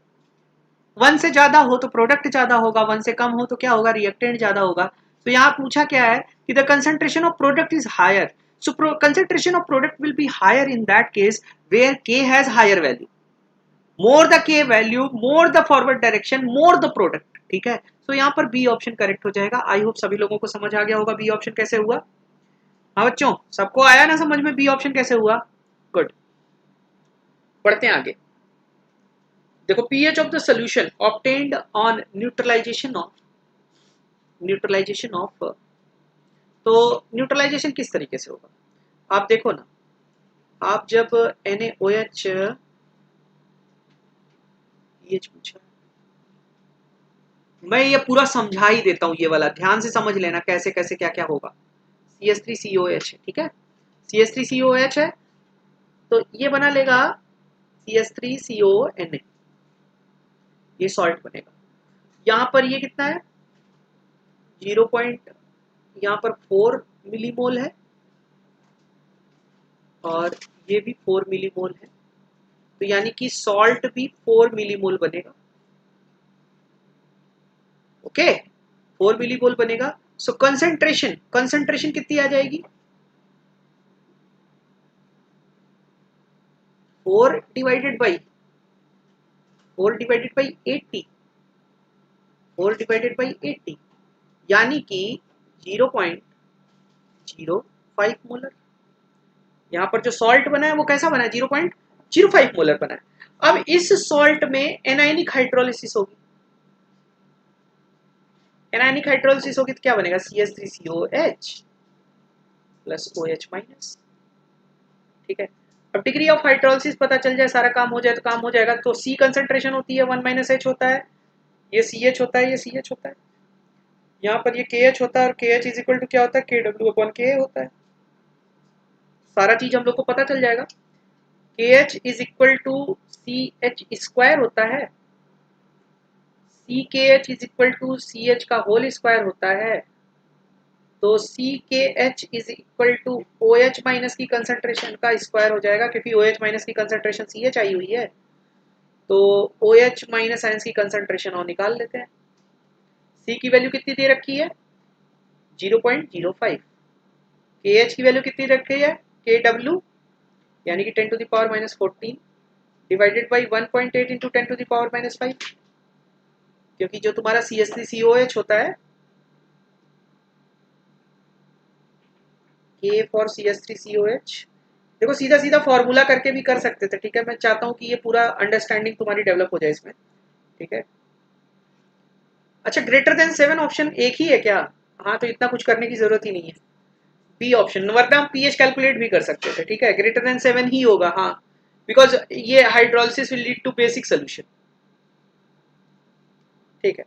1 से ज्यादा हो तो प्रोडक्ट ज्यादा होगा, 1 से कम हो तो क्या होगा? रिएक्टेंट ज्यादा होगा। तो यहाँ पूछा क्या है कि the concentration of product is higher, so concentration of product will be higher in that case where K has higher value. More the K value, more the forward direction, more the product. ठीक है, तो यहाँ पर B option correct हो जाएगा। I hope सभी लोगों को समझ आ गया होगा बी ऑप्शन कैसे हुआ। हाँ बच्चों, सबको आया ना समझ में बी ऑप्शन कैसे हुआ? गुड, बढ़ते हैं आगे। देखो, pH of the solution obtained on neutralization of, तो न्यूट्रलाइजेशन किस तरीके से होगा? आप देखो ना, आप जब NaOH, पीएच पूछा, मैं ये पूरा समझा ही देता हूँ, ये वाला ध्यान से समझ लेना कैसे कैसे क्या क्या होगा। CH3COH है, ठीक है, CH3COH है, तो ये बना लेगा CH3CONA, ये सॉल्ट बनेगा। यहाँ पर ये कितना है? 0. यहाँ पर 4 मिलीमोल है और ये भी 4 मिलीमोल है, तो यानी कि सॉल्ट भी 4 मिलीमोल बनेगा। ओके, 4 मिलीमोल बनेगा। सो कंसंट्रेशन कितनी आ जाएगी? 4 डिवाइडेड बाई 80, 4 डिवाइडेड बाई 80, यानी कि 0.05 मोलर। यहाँ पर जो सॉल्ट बना है वो कैसा बना है? 0.05 मोलर बना है। अब इस सॉल्ट में एनायनिक हाइड्रोलिसिस होगी, एनायनिक हाइड्रोलिसिस होगी तो क्या बनेगा? CH3COH plus OH minus. ठीक है, अब डिग्री ऑफ हाइड्रोलिसिस पता चल जाए, सारा काम हो जाए तो काम हो जाएगा। तो C कंसंट्रेशन होती है, 1 - H होता है, ये CH होता है, ये CH होता है, यहाँ पर ये KH होता है, और KH इज इक्वल टू क्या होता है? KW/Ka होता है। सारा चीज हम लोग को पता चल जाएगा। KH is equal to CH square होता है, CKH is equal to CH का होल स्क्वायर होता है, तो CKH is equal to OH minus की कंसंट्रेशन का स्क्वायर हो जाएगा, क्योंकि OH माइनस की कंसंट्रेशन CH आई हुई है, तो OH माइनस आयंस की कंसंट्रेशन और निकाल लेते हैं। C की वैल्यू कितनी दे रखी है? 0.05। KH की वैल्यू कितनी रखी है? KW, यानी कि 10⁻⁻14 डिवाइडेड बाई 1.8 इंटू 10⁻⁻5, क्योंकि जो तुम्हारा CH3COH होता है, K फॉर CH3COH, देखो सीधा सीधा फॉर्मूला करके भी कर सकते थे। ठीक है, मैं चाहता हूँ कि ये पूरा अंडरस्टैंडिंग तुम्हारी डेवलप हो जाए इसमें। ठीक है, अच्छा, ग्रेटर देन 7 ऑप्शन एक ही है क्या? हाँ, तो इतना कुछ करने की जरूरत ही नहीं है। बी ऑप्शन, वरना हम पीएच कैलकुलेट भी कर सकते थे। ठीक है, ग्रेटर देन 7 ही होगा। हाँ, बिकॉज ये hydrolysis will lead to basic solution. ठीक है,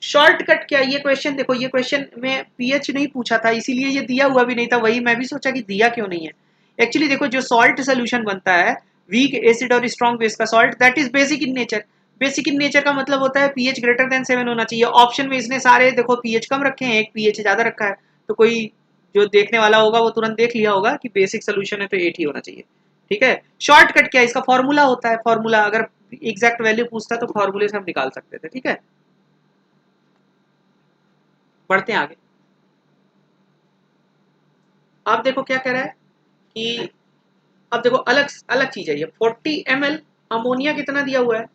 शॉर्टकट क्या? ये क्वेश्चन देखो, ये क्वेश्चन में पीएच नहीं पूछा था, इसीलिए ये दिया हुआ भी नहीं था। वही मैं भी सोचा कि दिया क्यों नहीं है। एक्चुअली देखो, जो सॉल्ट सोल्यूशन बनता है, वीक एसिड और स्ट्रॉन्ग बेस का salt, that is basic in nature. Basic in nature का मतलब होता है पीएच ग्रेटर देन 7 होना चाहिए। ऑप्शन में इसने सारे देखो पीएच कम रखे हैं, एक पीएच ज्यादा रखा है, तो कोई जो देखने वाला होगा वो तुरंत देख लिया होगा कि बेसिक सोल्यूशन है तो 8 ही होना चाहिए। ठीक है, शॉर्टकट क्या? इसका फॉर्मूला होता है। फॉर्मूला अगर एग्जैक्ट वैल्यू पूछता तो फॉर्मूले से हम निकाल सकते थे। ठीक है, बढ़ते हैं आगे। आप देखो क्या कह रहा है कि अब देखो अलग अलग चीज है ये। 40 ml अमोनिया कितना दिया हुआ है?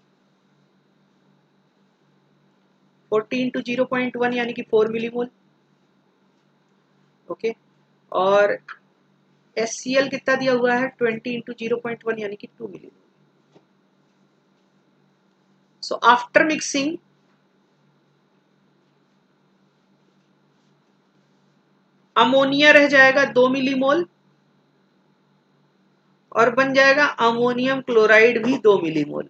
40 इंटू 0.1 यानी कि 4 मिलीमोल। ओके, और HCl कितना दिया हुआ है? 20 इंटू 0.1 यानी कि 2 millimole. So after mixing ammonia रह जाएगा 2 मिलीमोल, और बन जाएगा अमोनियम क्लोराइड भी 2 मिलीमोल।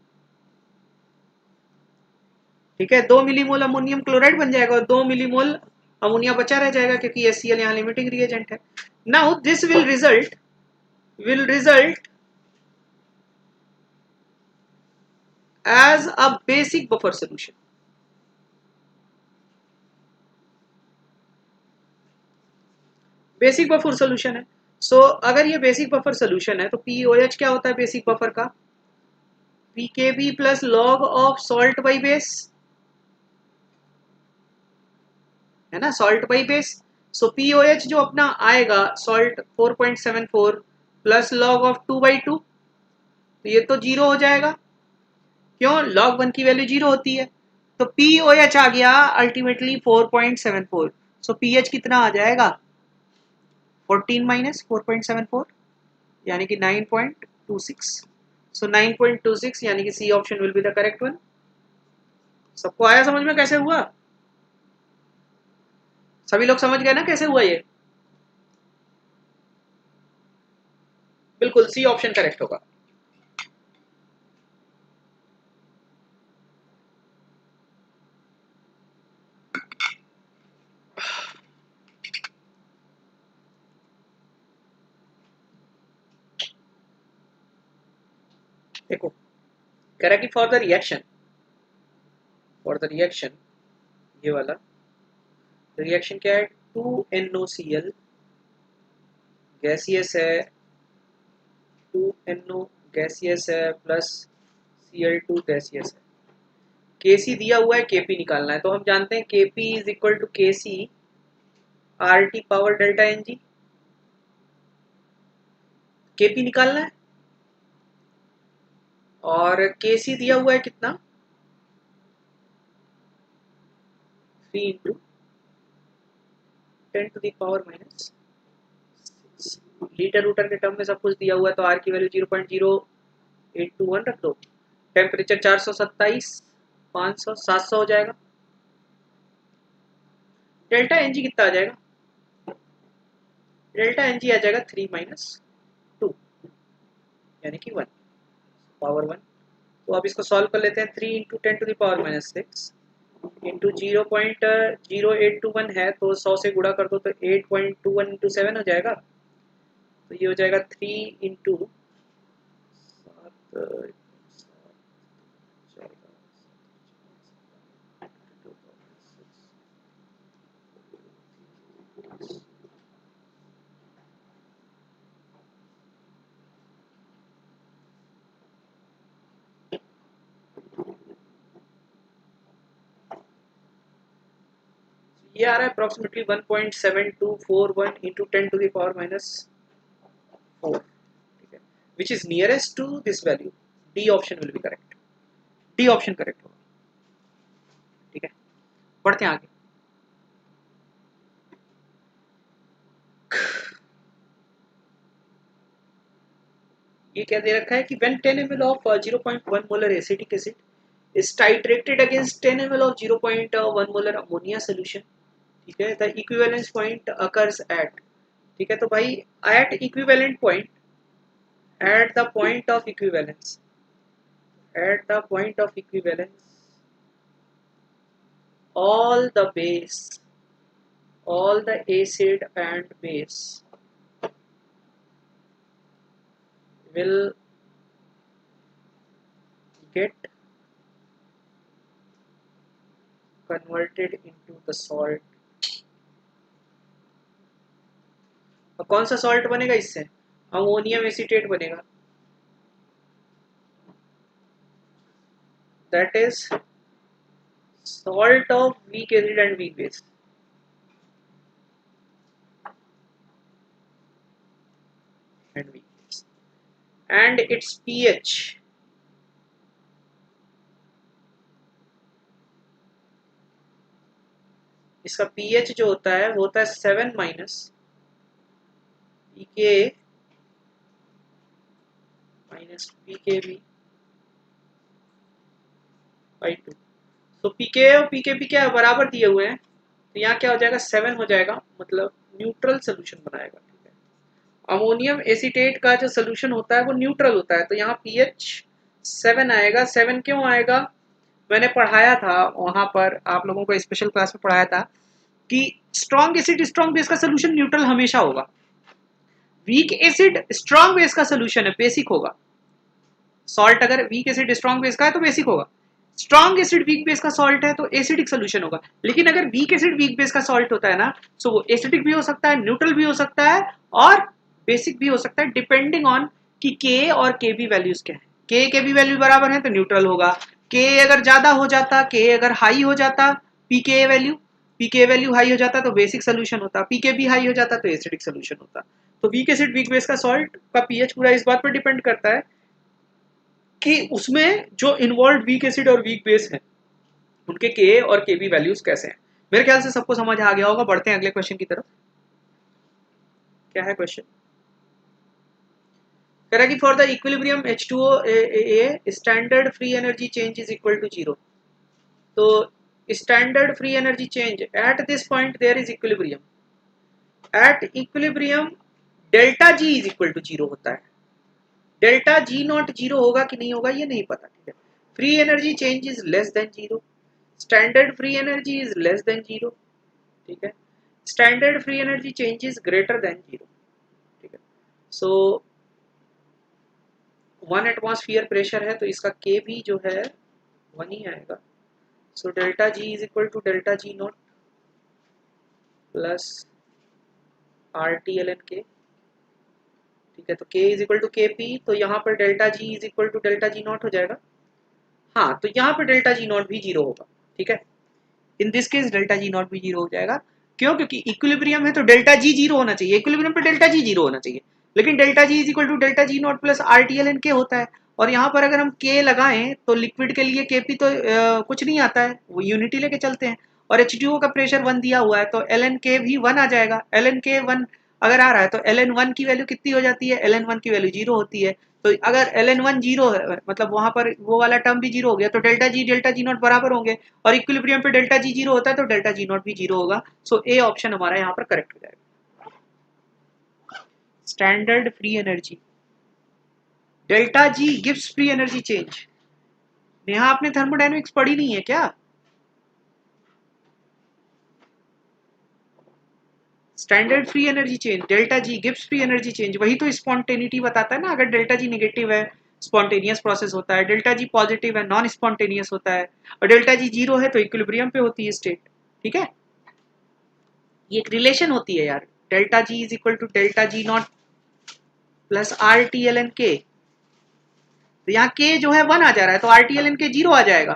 ठीक है, 2 मिलीमोल अमोनियम क्लोराइड बन जाएगा और 2 मिलीमोल अमोनिया बचा रह जाएगा, क्योंकि HCl यहाँ लिमिटिंग रिएजेंट है। Now this will result as a basic buffer solution. Basic buffer solution है। सो अगर ये बेसिक बफर सोल्यूशन है तो पीओएच क्या होता है बेसिक बफर का? PKb plus log of salt by base, है ना, salt by base. So pOH जो अपना आएगा सॉल्ट 4.74 प्लस लॉग ऑफ 2/2, तो ये तो जीरो हो जाएगा। क्यों? log 1 की वैल्यू जीरो होती है। तो पीओएच आ गया अल्टीमेटली 4.74। सो पीएच कितना आ जाएगा? 14 माइनस 4.74 यानी कि 9.26। सो 9.26 यानी कि C option will be the correct one. सबको आया समझ में कैसे हुआ? सभी लोग समझ गए ना कैसे हुआ ये? बिल्कुल सी ऑप्शन करेक्ट होगा। देखो, कह रहा कि फॉर द रिएक्शन ये वाला रिएक्शन क्या है? 2NOCl गैसियस है, 2NO गैसियस है प्लस Cl2 गैसियस है। Kc दिया हुआ है, Kp निकालना है। तो हम जानते हैं Kp is equal to Kc RT power delta Ng। Kp निकालना है और Kc दिया हुआ है कितना? 3 इंटू 10⁻⁻⁶। लीटर रूटर के टर्म में सब कुछ दिया हुआ है, तो आर की वैल्यू 0.0821 रख दो। टेम्परेचर 427, 500, 700 हो जाएगा। डेल्टा एनजी कितना आ जाएगा? डेल्टा एनजी आ जाएगा 3 - 2 यानी कि 1 पावर 1। तो अब इसको सॉल्व कर लेते हैं। 3 इंटू 10⁻⁻⁶ इंटू 0.0821 है, तो 100 से गुणा कर दो तो 8.21 इंटू 7 हो जाएगा। तो ये हो जाएगा 3 इंटू 7, ये आ रहा है अप्रोक्सीमेटली 1.7241 इंटू 10⁻⁻4। ठीक है, which is nearest to this value. D option will be correct. D option correct होगा। ठीक है, बढ़ते हैं आगे। ये क्या दे रखा है कि when 10 ml of 0.1 molar acetic acid is titrated against 10 ml of 0.1 molar ammonia solution. ठीक है, the equivalence point occurs at, ठीक है, तो भाई at equivalent point, at the point of equivalence, at the point of equivalence, all the base, all the acid and base will get converted into the salt. और कौन सा salt बनेगा इससे? Ammonium acetate बनेगा, that is salt of weak acid and weak base. And weak base. And its pH इसका pH जो होता है वो होता है 7 minus pK minus pKb by 2. तो pK और pKb क्या बराबर दिए हुए हैं, तो यहाँ क्या हो जाएगा 7 हो जाएगा, मतलब न्यूट्रल सोल्यूशन बनाएगा. ठीक है, अमोनियम एसीटेट का जो सोल्यूशन होता है वो न्यूट्रल होता है, तो यहाँ pH 7 आएगा. 7 क्यों आएगा? मैंने पढ़ाया था वहां पर, आप लोगों को स्पेशल क्लास में पढ़ाया था कि स्ट्रॉन्ग एसिड स्ट्रॉन्ग बेस का सोल्यूशन न्यूट्रल हमेशा होगा. वीक एसिड स्ट्रॉन्ग बेस का सोल्यूशन है, बेसिक होगा. सॉल्ट अगर वीक एसिड स्ट्रॉन्ग बेस का है तो बेसिक होगा. स्ट्रॉन्ग एसिड वीक बेस का सॉल्ट है तो एसिडिक सोल्यूशन होगा. लेकिन अगर वीक एसिड वीक बेस का सॉल्ट होता है ना, तो वो एसिडिक भी हो सकता है, न्यूट्रल भी हो सकता है और बेसिक भी हो सकता है, डिपेंडिंग ऑन कि के और के बी वैल्यूज क्या है. के बी वैल्यू बराबर है तो न्यूट्रल होगा. के अगर ज्यादा हो जाता, के अगर हाई हो जाता, पीके वैल्यू हाई हो जाता तो बेसिक सोल्यूशन होता, पीके भी हाई हो जाता तो एसिडिक सोल्यूशन होता. तो वीक एसिड वीक बेस का सॉल्ट का पीएच पूरा इस बात पर डिपेंड करता है कि उसमें जो इन्वॉल्व वीक एसिड और वीक बेस है उनके के और के बी वैल्यूज कैसे हैं. मेरे ख्याल से सबको समझ आ गया होगा. बढ़ते हैं अगले क्वेश्चन की तरफ. क्या है क्वेश्चन? कह रहा है कि for the equilibrium H2O standard free energy change is equal to 0. तो standard free energy change at this point there is equilibrium. At equilibrium delta G is equal to 0 होता है. डेल्टा जी नॉट 0 होगा कि नहीं होगा ये नहीं पता. ठीक है, free energy change is less than 0, standard free energy is less than 0. ठीक है, standard free energy change is greater then 0. ठीक है, सो 1 एटमॉस्फेयर प्रेशर है तो इसका के भी जो है 1 ही आएगा. So delta G is equal to delta G not plus R T L N K. ठीक है, तो k is equal to K P, तो यहाँ पर delta G is equal to delta G not हो जाएगा. हाँ, तो यहाँ पर डेल्टा जी नॉट भी 0 होगा. ठीक है, in this case delta G not भी 0 हो जाएगा. क्यों? क्योंकि इक्विलिब्रियम है तो डेल्टा जी 0 होना चाहिए, इक्विलिब्रियम पे डेल्टा जी 0 होना चाहिए. लेकिन delta G is equal to delta G not plus R T L N K होता है. और यहाँ पर अगर हम के लगाएं तो लिक्विड के लिए के पी तो कुछ नहीं आता है, वो यूनिटी लेके चलते हैं. और H2O का प्रेशर 1 दिया हुआ है तो एल एन के भी 1 आ जाएगा. एल एन के 1 अगर आ रहा है तो एल एन 1 की वैल्यू कितनी हो जाती है? एल एन 1 की वैल्यू 0 होती है. तो अगर एल एन 1 0 है, मतलब वहां पर वो वाला टर्म भी 0 हो गया, तो डेल्टा जी नॉट बराबर होंगे. और इक्विलिब्रियम पे डेल्टा जी 0 होता है तो डेल्टा जी नॉट भी 0 होगा. सो ए ऑप्शन हमारा यहाँ पर करेक्ट हो जाएगा. Standard free energy delta G gives free energy change. Neha आपने थर्मोडायनेमिक्स पढ़ी नहीं है क्या? Standard free energy change delta G gives free energy change, वही तो स्पॉन्टेनिटी बताता है ना. अगर डेल्टा जी नेगेटिव है स्पॉन्टेनियस प्रोसेस होता है, डेल्टा जी पॉजिटिव है नॉन स्पॉन्टेनियस होता है, और डेल्टा जी 0 है तो इक्विलिब्रियम पे होती है स्टेट. ठीक है, ये एक रिलेशन होती है यार. Delta G is equal to delta G not plus R T L N K. तो यहाँ के जो है 1 आ जा रहा है तो आर टी एल एन के 0 आ जाएगा.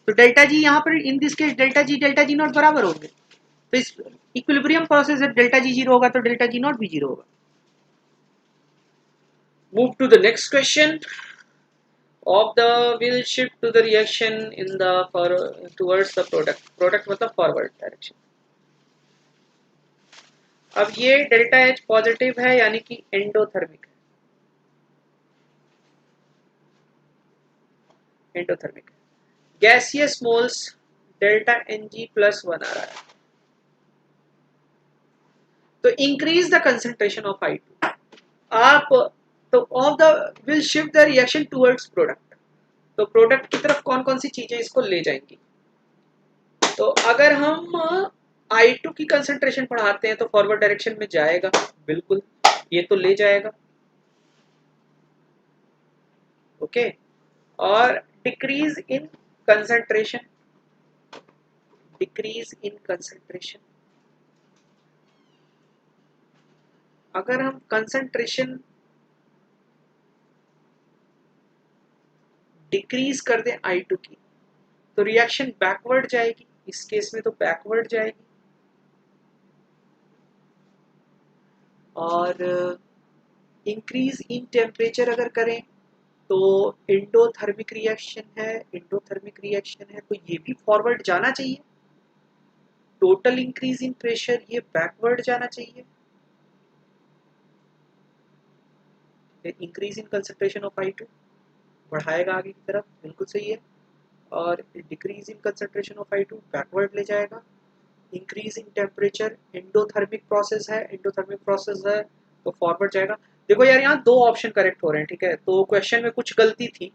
तो डेल्टा जी यहाँ पर in this case delta G not बराबर होंगे. तो इस इक्विलिब्रियम प्रोसेस है, डेल्टा जी 0 होगा तो डेल्टा जी नॉट भी 0 होगा. Move to the next question. Of the will shift to the reaction in the towards the product मतलब फॉरवर्ड डायरेक्शन. अब ये डेल्टा एच पॉजिटिव है यानी कि एंडोथर्मिक है. Endothermic gaseous moles delta Ng plus 1 आ रहा है, तो increase the concentration of I2 आप, तो of the will shift the reaction towards product, तो प्रोडक्ट की तरफ कौन कौन सी चीजें इसको ले जाएंगी। तो अगर हम I2 की कंसंट्रेशन बढ़ाते हैं तो फॉरवर्ड डायरेक्शन में जाएगा, बिल्कुल ये तो ले जाएगा, ओके। और decrease in concentration, decrease in concentration, अगर हम कंसंट्रेशन डिक्रीज कर दें I2 की तो रिएक्शन बैकवर्ड जाएगी, इस केस में तो बैकवर्ड जाएगी। और इंक्रीज इन टेम्परेचर अगर करें तो एंडोथर्मिक रिएक्शन है, एंडोथर्मिक रिएक्शन है तो ये भी फॉरवर्ड जाना चाहिए। टोटल इंक्रीज इन प्रेशर ये बैकवर्ड जाना चाहिए। Increase in concentration of I2 बढ़ाएगा आगे की तरफ, बिल्कुल सही है। और decrease in concentration of I2 backward ले जाएगा। Increase in temperature endothermic process है, एंडोथर्मिक प्रोसेस है तो फॉरवर्ड जाएगा। देखो यार यहाँ दो ऑप्शन करेक्ट हो रहे हैं, ठीक है, तो क्वेश्चन में कुछ गलती थी,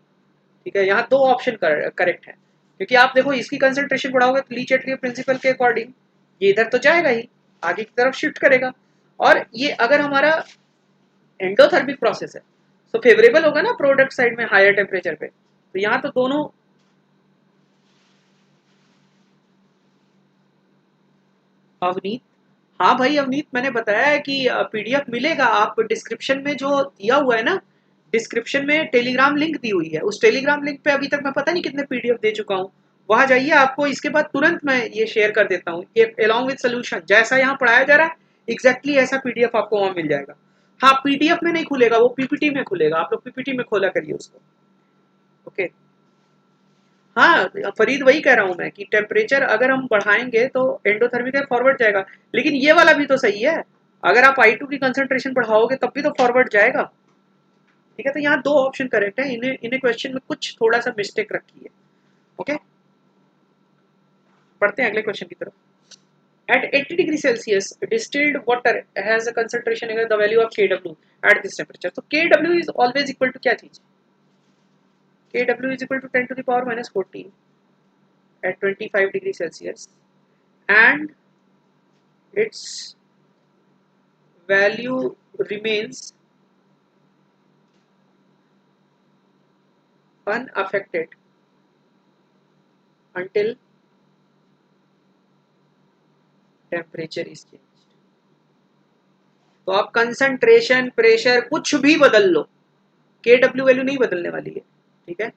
ठीक है, यहाँ दो ऑप्शन करेक्ट है, क्योंकि आप देखो इसकी कंसंट्रेशन बढ़ाओगे तो ली चैटली प्रिंसिपल के अकॉर्डिंग ये इधर तो जाएगा ही, आगे की तरफ शिफ्ट करेगा। और ये अगर हमारा एंडोथर्मिक प्रोसेस है तो फेवरेबल होगा ना प्रोडक्ट साइड में हायर टेम्परेचर पे, तो यहाँ तो दोनों। अवनीत, हाँ भाई अवनीत, मैंने बताया है कि पीडीएफ मिलेगा, आप डिस्क्रिप्शन में जो दिया हुआ है ना, डिस्क्रिप्शन में टेलीग्राम लिंक दी हुई है, उस टेलीग्राम लिंक पे अभी तक मैं पता नहीं कितने पीडीएफ दे चुका हूँ, वहां जाइए, आपको इसके बाद तुरंत मैं ये शेयर कर देता हूँ अलॉन्ग विद सोल्यूशन, जैसा यहाँ पढ़ाया जा रहा है एग्जैक्टली ऐसा पीडीएफ आपको वहां मिल जाएगा। हाँ पीडीएफ में नहीं खुलेगा, वो पीपीटी में खुलेगा, आप लोग पीपीटी में खोला करिए उसको, ओके। हाँ फरीद वही कह रहा हूँ मैं कि टेम्परेचर अगर हम बढ़ाएंगे तो एंडोथर्मिक फॉरवर्ड जाएगा, लेकिन ये वाला भी तो सही है, अगर आप I2 की कंसंट्रेशन बढ़ाओगे तब भी तो फॉरवर्ड जाएगा, ठीक है। तो यहाँ दो ऑप्शन करेक्ट है, इन्हें इन्हें क्वेश्चन में कुछ थोड़ा सा मिस्टेक रखी है, ओके। पढ़ते हैं अगले क्वेश्चन की तरफ। At 80 degree Celsius, distilled water has a concentration equal the value of Kw at this temperature. तो Kw is always equal to क्या चीज? Kw is equal to 10 to the power minus 14 at 25 degree Celsius, and its value remains unaffected until temperature is changed. तो आप concentration pressure कुछ भी बदल लो, Kw value नहीं बदलने वाली है, ठीक है,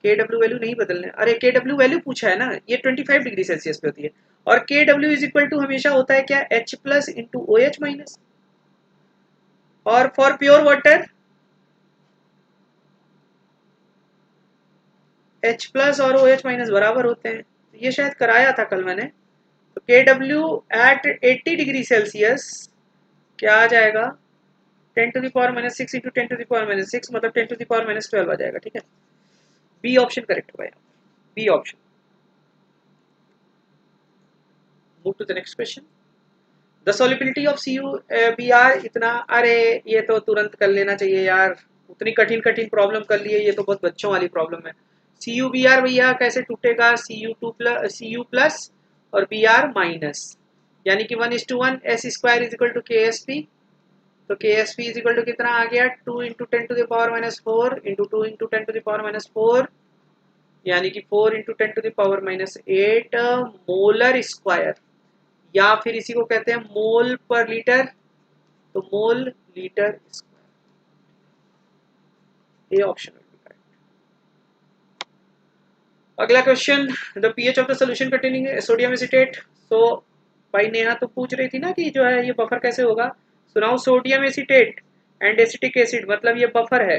Kw वैल्यू नहीं बदलने, अरे Kw वैल्यू पूछा है ना, ये 25 डिग्री सेल्सियस पे होती है, और Kw इज इक्वल टू हमेशा होता है क्या, H plus into OH minus, और for pure water H plus और OH माइनस बराबर होते हैं, ये शायद कराया था कल मैंने। तो Kw एट 80 डिग्री सेल्सियस क्या आ जाएगा, 10 to the power minus 6 into 10 to the power minus 6 मतलब 10 टू द पावर माइनस 12 आ जाएगा, ठीक है। बी ऑप्शन करेक्ट होगा यहाँ, B option. Move to the next question. The solubility of CuBr इतना, अरे ये तो तुरंत कर लेना चाहिए यार, उतनी कठिन कठिन प्रॉब्लम कर लिए, ये तो बहुत बच्चों वाली प्रॉब्लम है। CuBr भैया कैसे टूटेगा, Cu प्लस और Br माइनस, यानी कि 1:1 S square is equal to KSP, तो KSP इज इक्वल टू कितना आ गया, 2 into 10 to the power minus 4 into 2 into 10 to the power minus 4, यानी कि 4 into 10 to the power minus 8 मोलर स्क्वायर, या फिर इसी को कहते हैं मोल पर लीटर, तो मोल लीटर स्क्वायर, ये ऑप्शन विल बी करेक्ट। अगला question, the pH of the solution containing sodium acetate. So भाई नेहा तो पूछ रही थी ना कि जो है ये बफर कैसे होगा, सुनाओ, sodium acetate and acetic acid, मतलब ये बफर है,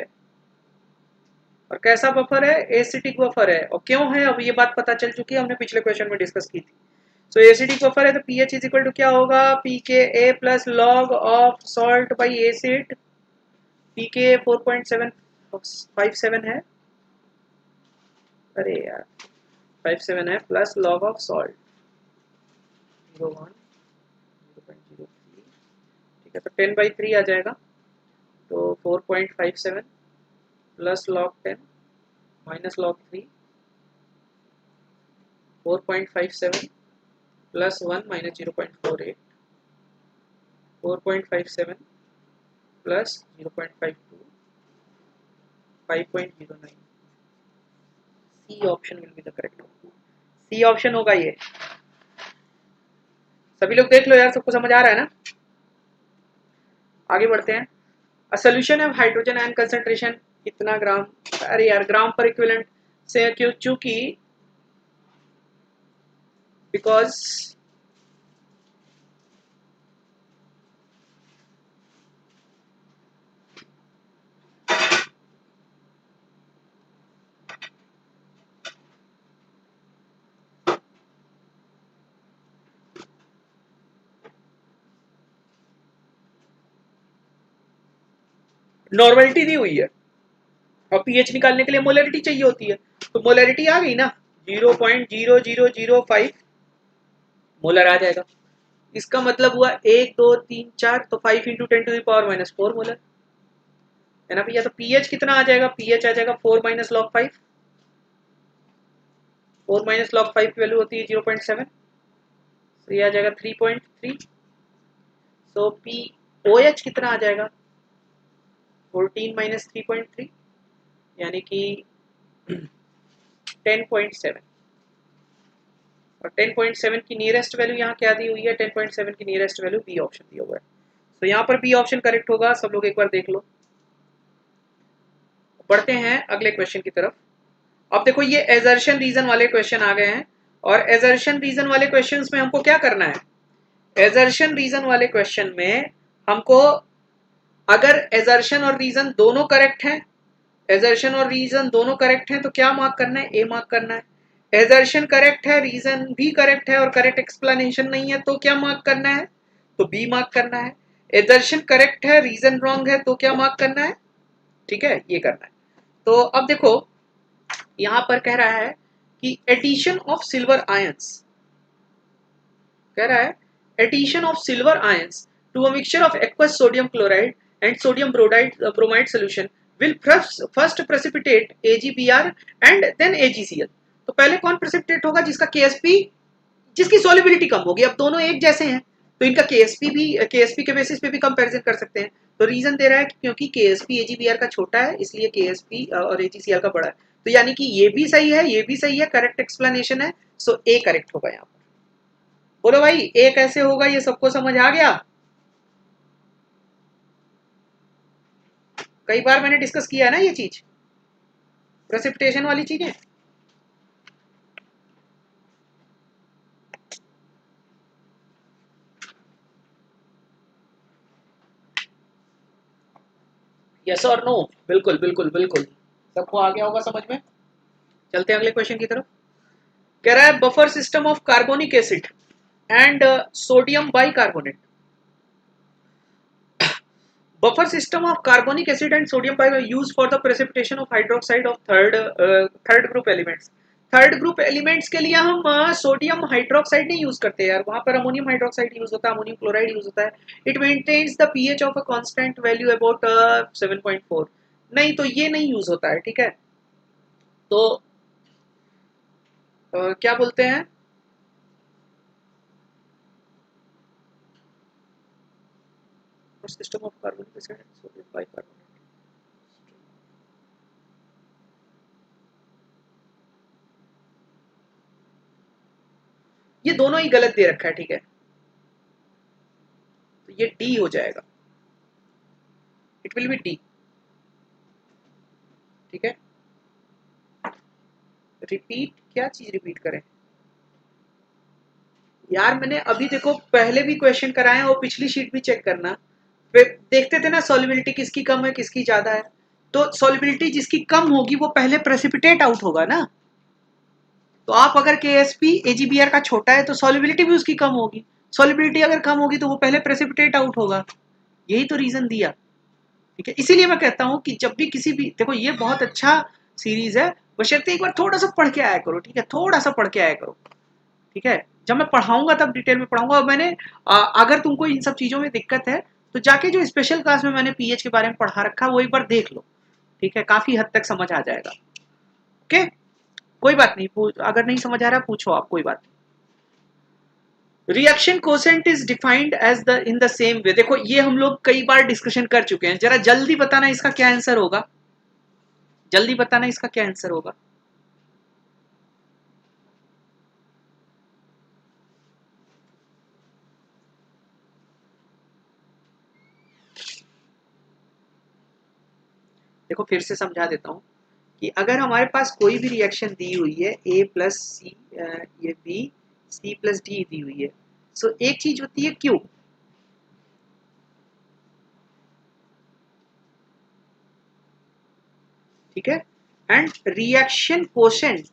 और कैसा बफर है, एसिटिक बफर है, और क्यों है अब ये बात पता चल चुकी है, हमने पिछले क्वेश्चन में डिस्कस की थी। सो एसिडिक बफर है तो पीएच इज इक्वल टू क्या होगा, pKa plus log of salt by acid, pKa 4.757 है, अरे यार 0.57 है प्लस लॉग ऑफ सॉल्ट 0.1 0.03, ठीक है, तो 10/3 आ जाएगा। तो 4.57 plus log 10 minus log 3, 4.57 plus 1 minus 0.48, 4.57 plus 0.52, 5.09। C option will be the correct. C option होगा ये। सभी लोग देख लो यार, सबको समझ आ रहा है ना? आगे बढ़ते हैं। A solution of hydrogen ion concentration कितना ग्राम, अरे यार ग्राम पर इक्विवेलेंट से क्यों, चूंकि बिकॉज नॉर्मलिटी दी हुई है और पीएच निकालने के लिए मोलैरिटी चाहिए होती है, तो मोलैरिटी आ गई ना 0.0005 मोलर आ जाएगा। इसका मतलब हुआ 1 2 3 4, तो 5 × 10⁻⁻⁴ मोलर है ना भैया। तो पीएच कितना आ जाएगा? पीएच आ जाएगा 4 माइनस लॉग 5, 4 माइनस लॉग 5 की वैल्यू होती है 0.7, तो ये आ जाएगा 3.3। सो पीओएच कितना आ जाएगा? 14 माइनस 3.3 यानी कि 10.7, और 10.7 की नियरेस्ट वैल्यू यहाँ क्या दी हुई है? 10.7 की नियरेस्ट वैल्यू बी ऑप्शन दिया हुआ है, तो यहाँ पर बी ऑप्शन करेक्ट होगा। सब लोग एक बार देख लो। बढ़ते हैं अगले क्वेश्चन की तरफ। अब देखो ये एजर्शन रीजन वाले क्वेश्चन आ गए हैं, और एजर्शन रीजन वाले क्वेश्चंस में हमको क्या करना है? एजर्शन रीजन वाले क्वेश्चन में हमको अगर एजर्शन और रीजन दोनों करेक्ट हैं, एजर्शन और रीजन दोनों करेक्ट हैं तो क्या मार्क करना है? ए मार्क करना है। एजर्शन करेक्ट है, रीजन भी करेक्ट है और करेक्ट एक्सप्लेनेशन नहीं है तो क्या मार्क करना है? तो बी मार्क करना है। एजर्शन करेक्ट है, रीजन रॉन्ग है तो क्या मार्क करना है? ठीक है, ये करना है। तो अब देखो यहां पर कह रहा है कि एडिशन ऑफ सिल्वर आयंस, कह रहा है addition of silver ions to a mixture of aqueous sodium chloride and sodium bromide solution will first precipitate AgBr and then AgCl। तो पहले कौन प्रेसिपिटेट होगा? जिसका KSP, जिसकी सॉल्युबिलिटी कम होगी। अब दोनों एक जैसे हैं तो इनका KSP के बेसिस पे भी कंपैरिजन कर सकते हैं। तो रीजन दे रहा है कि क्योंकि KSP AgBr का छोटा है इसलिए KSP और AgCl का बड़ा है, तो यानी कि ये भी सही है, ये भी सही है, करेक्ट एक्सप्लेनेशन है। सो ए करेक्ट होगा यहाँ पर। बोलो भाई ए कैसे होगा? ये सबको समझ आ गया? कई बार मैंने डिस्कस किया है ना ये चीज, प्रेसिपिटेशन वाली चीजें। यस और नो? बिल्कुल बिल्कुल बिल्कुल, सबको आ गया होगा समझ में। चलते हैं अगले क्वेश्चन की तरफ। कह रहा है buffer system of carbonic acid and sodium bicarbonate, buffer system of carbonic acid and sodium bicarbonate used for the precipitation of hydroxide of third group elements। Third group elements के लिए हम सोडियम हाइड्रोक्साइड नहीं use करते यार, वहां पर ammonium hydroxide use होता है, अमोनियम क्लोराइड यूज होता है। It maintains the pH of a constant value about 7.4। नहीं, तो ये नहीं यूज होता है, ठीक है। तो क्या बोलते हैं, system of carbonic acid and sodium bicarbonate, ये दोनों ही गलत दे रखा है, ठीक है, तो ये डी हो जाएगा, इट विल बी डी, ठीक है। रिपीट, क्या चीज रिपीट करें यार? मैंने अभी देखो पहले भी क्वेश्चन कराए हैं और पिछली शीट भी चेक करना, फिर देखते थे ना सॉल्युबिलिटी किसकी कम है किसकी ज्यादा है। तो सॉल्युबिलिटी जिसकी कम होगी वो पहले प्रेसिपिटेट आउट होगा ना। तो आप अगर KSP AgBr का छोटा है तो सॉल्युबिलिटी भी उसकी कम होगी, सॉल्युबिलिटी अगर कम होगी तो वो पहले प्रेसिपिटेट आउट होगा। यही तो रीजन दिया, ठीक है। इसीलिए मैं कहता हूं कि जब भी किसी भी, देखो ये बहुत अच्छा सीरीज है, बशर्ते एक बार थोड़ा सा पढ़ के आया करो, ठीक है, थोड़ा सा पढ़ के आया करो, ठीक है। जब मैं पढ़ाऊंगा तब डिटेल में पढ़ाऊंगा। और मैंने अगर तुमको इन सब चीजों में दिक्कत है तो जाके जो स्पेशल क्लास में मैंने पीएच के बारे में पढ़ा रखा है वो एक बार देख लो, ठीक है, काफी हद तक समझ आ जाएगा। ओके, कोई बात नहीं, अगर नहीं समझ आ रहा पूछो आप, कोई बात नहीं। Reaction quotient is defined as the in the same way. देखो ये हम लोग कई बार डिस्कशन कर चुके हैं, जरा जल्दी बताना इसका क्या आंसर होगा, जल्दी बताना इसका क्या आंसर होगा। देखो फिर से समझा देता हूँ कि अगर हमारे पास कोई भी रिएक्शन दी हुई है ए प्लस सी, ये बी सी प्लस डी दी हुई है, सो एक चीज होती है क्यू, ठीक है, and reaction quotient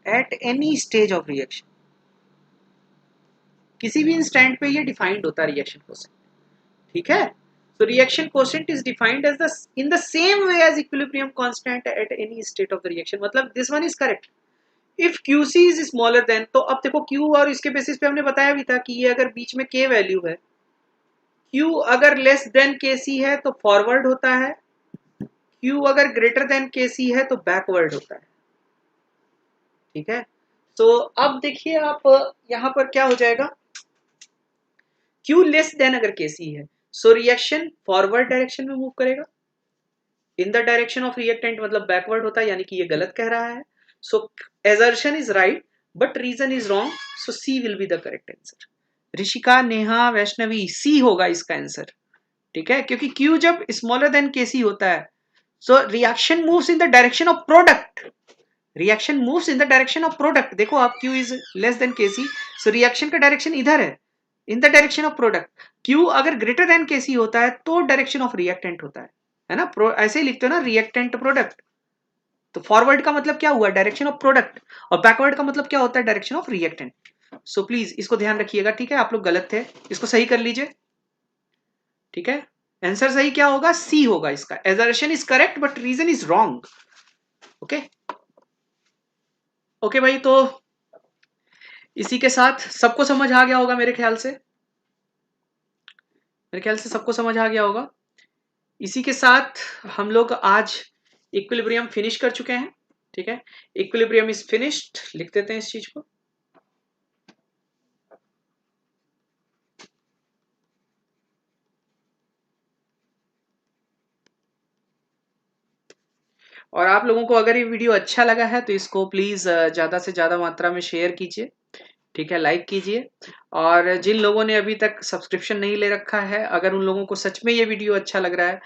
at any stage of reaction, किसी भी इंस्टेंट पे ये डिफाइंड होता है रिएक्शन कोशेंट, ठीक है। So reaction quotient is defined as the in the same way as equilibrium constant at any state of the reaction. मतलब this one is correct. If QC is smaller than, तो अब देखो Q और इसके basis पे हमने बताया भी था कि ये अगर बीच में K वैल्यू है, Q अगर लेस देन KC है तो फॉरवर्ड होता है, Q अगर ग्रेटर देन KC है तो बैकवर्ड होता है, ठीक है। तो अब देखिए आप यहाँ पर क्या हो जाएगा, Q लेस देन अगर KC है, सो रिएक्शन फॉरवर्ड डायरेक्शन में मूव करेगा, in the direction of reactant मतलब बैकवर्ड होता है, यानी कि ये गलत कह रहा है। So assertion is right but reason is wrong, so C will be the correct answer. Rishika, Neha, Vaishnavi, C होगा इसका आंसर, ठीक है, क्योंकि Q जब स्मॉलर देन KC होता है, so reaction moves in the direction of product, reaction moves in the direction of product. देखो आप Q is less than KC, so reaction का डायरेक्शन इधर है, इन the direction of product. Q अगर greater than KC होता है तो direction of reactant होता है ना, ऐसे ही लिखते हो ना, रिएक्टेंट प्रोडक्ट। तो फॉरवर्ड का मतलब क्या हुआ, डायरेक्शन ऑफ प्रोडक्ट, और बैकवर्ड का मतलब क्या होता है, direction of reactant. So please इसको ध्यान रखिएगा, ठीक है, आप लोग गलत थे, इसको सही कर लीजिए, ठीक है। आंसर सही क्या होगा, सी होगा इसका, assertion is correct but reason is wrong. Okay okay भाई, तो इसी के साथ सबको समझ आ गया होगा मेरे ख्याल से, मेरे ख्याल से सबको समझ आ गया होगा। इसी के साथ हम लोग आज इक्विलिब्रियम फिनिश कर चुके हैं, ठीक है, इक्विलिब्रियम इज फिनिश्ड, लिख देते हैं इस चीज को। और आप लोगों को अगर ये वीडियो अच्छा लगा है तो इसको प्लीज ज्यादा से ज्यादा मात्रा में शेयर कीजिए, ठीक है, लाइक कीजिए। और जिन लोगों ने अभी तक सब्सक्रिप्शन नहीं ले रखा है, अगर उन लोगों को सच में ये वीडियो अच्छा लग रहा है,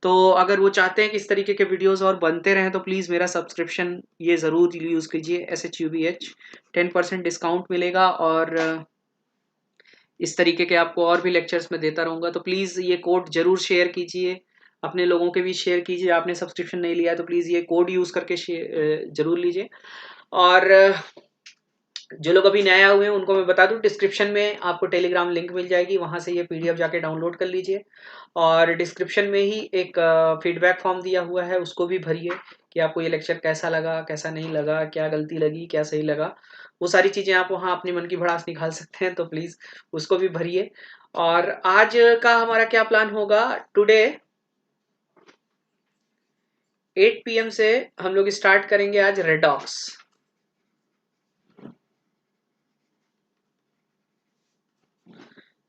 तो अगर वो चाहते हैं कि इस तरीके के वीडियोस और बनते रहें, तो प्लीज़ मेरा सब्सक्रिप्शन ये ज़रूर यूज़ कीजिए, SHUBH 10% डिस्काउंट मिलेगा। और इस तरीके के आपको और भी लेक्चर्स में देता रहूँगा, तो प्लीज़ ये कोड ज़रूर शेयर कीजिए, अपने लोगों के भी शेयर कीजिए। आपने सब्सक्रिप्शन नहीं लिया है तो प्लीज़ ये कोड यूज़ करके ज़रूर लीजिए। और जो लोग अभी नए हुए हैं उनको मैं बता दूं, डिस्क्रिप्शन में आपको टेलीग्राम लिंक मिल जाएगी, वहां से ये PDF जाके डाउनलोड कर लीजिए। और डिस्क्रिप्शन में ही एक फीडबैक फॉर्म दिया हुआ है, उसको भी भरिए कि आपको ये लेक्चर कैसा लगा, कैसा नहीं लगा, क्या गलती लगी, क्या सही लगा। वो सारी चीज़ें आप वहाँ अपनी मन की भड़ास निकाल सकते हैं, तो प्लीज़ उसको भी भरिए। और आज का हमारा क्या प्लान होगा, टुडे 8 PM से हम लोग स्टार्ट करेंगे आज रेडॉक्स।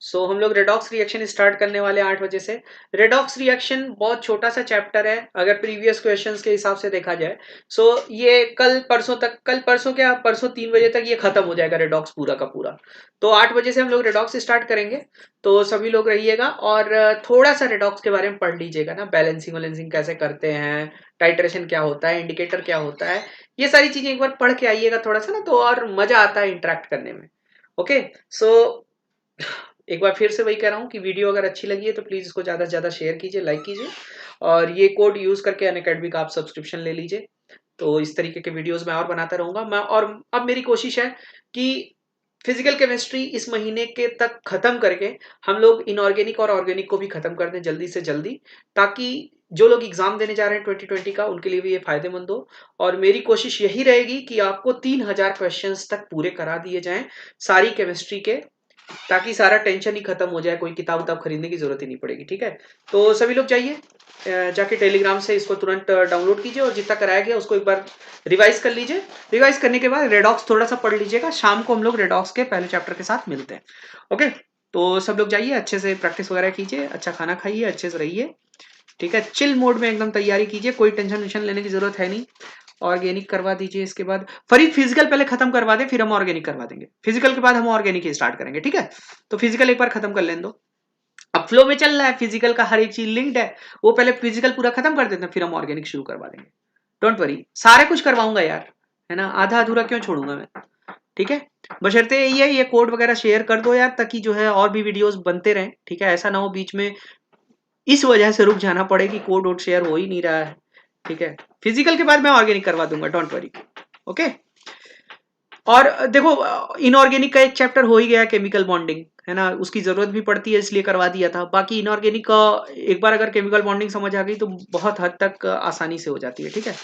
सो हम लोग रेडॉक्स रिएक्शन स्टार्ट करने वाले हैं 8 बजे से। रेडॉक्स रिएक्शन बहुत छोटा सा चैप्टर है अगर प्रीवियस क्वेश्चंस के हिसाब से देखा जाए। सो ये कल परसों क्या, परसों 3 बजे तक ये खत्म हो जाएगा रेडॉक्स पूरा का पूरा। तो 8 बजे से हम लोग रेडॉक्स स्टार्ट करेंगे, तो सभी लोग रहिएगा और थोड़ा सा रेडॉक्स के बारे में पढ़ लीजिएगा ना, बैलेंसिंग वैलेंसिंग कैसे करते हैं, टाइट्रेशन क्या होता है, इंडिकेटर क्या होता है, ये सारी चीजें एक बार पढ़ के आइएगा थोड़ा सा ना, तो और मजा आता है इंटरेक्ट करने में। ओके, सो एक बार फिर से वही कह रहा हूँ कि वीडियो अगर अच्छी लगी है तो प्लीज़ इसको ज़्यादा से ज़्यादा शेयर कीजिए, लाइक कीजिए, और ये कोड यूज़ करके अनअकैडमी का आप सब्सक्रिप्शन ले लीजिए। तो इस तरीके के वीडियोस मैं और बनाता रहूँगा मैं। और अब मेरी कोशिश है कि फिजिकल केमिस्ट्री इस महीने के तक खत्म करके हम लोग इनऑर्गेनिक और ऑर्गेनिक को भी खत्म कर दें जल्दी से जल्दी, ताकि जो लोग एग्जाम देने जा रहे हैं 2020 का उनके लिए भी ये फायदेमंद हो। और मेरी कोशिश यही रहेगी कि आपको 3000 क्वेश्चंस तक पूरे करा दिए जाएं सारी केमिस्ट्री के, ताकि सारा टेंशन ही खत्म हो जाए, कोई किताब उताब खरीदने की जरूरत ही नहीं पड़ेगी। ठीक है, तो सभी लोग जाइए जाके टेलीग्राम से इसको तुरंत डाउनलोड कीजिए और जितना कराया गया उसको एक बार रिवाइज कर लीजिए। रिवाइज करने के बाद रेडॉक्स थोड़ा सा पढ़ लीजिएगा, शाम को हम लोग रेडॉक्स के पहले चैप्टर के साथ मिलते हैं। ओके, तो सब लोग जाइए, अच्छे से प्रैक्टिस वगैरह कीजिए, अच्छा खाना खाइए, अच्छे से रहिए। ठीक है, चिल मोड में एकदम तैयारी कीजिए, कोई टेंशन वेंशन लेने की जरूरत है नहीं। ऑर्गेनिक करवा दीजिए, इसके बाद फरीद फिजिकल पहले खत्म करवा दे, फिर हम ऑर्गेनिक करवा देंगे। फिजिकल के बाद हम ऑर्गेनिक ही स्टार्ट करेंगे। ठीक है, तो फिजिकल एक बार खत्म कर लेने दो, अब फ्लो में चल रहा है, फिजिकल का हर एक चीज लिंक्ड है, वो पहले फिजिकल पूरा खत्म कर देते हैं, फिर हम ऑर्गेनिक शुरू करवा देंगे। डोंट वरी, सारे कुछ करवाऊंगा यार, है ना, आधा अधूरा क्यों छोड़ूंगा मैं। ठीक है, बशर्ते ये कोड वगैरह शेयर कर दो यार, ताकि जो है और भी वीडियोस बनते रहें। ठीक है, ऐसा ना हो बीच में इस वजह से रुक जाना पड़े कि कोड वोड शेयर हो ही नहीं रहा है। ठीक है, फिजिकल के बाद मैं ऑर्गेनिक करवा दूंगा, डोंट वरी। ओके, और देखो इनऑर्गेनिक का एक चैप्टर हो ही गया, केमिकल बॉन्डिंग, है ना, उसकी जरूरत भी पड़ती है इसलिए करवा दिया था। बाकी इनऑर्गेनिक का एक बार अगर केमिकल बॉन्डिंग समझ आ गई तो बहुत हद तक आसानी से हो जाती है। ठीक है,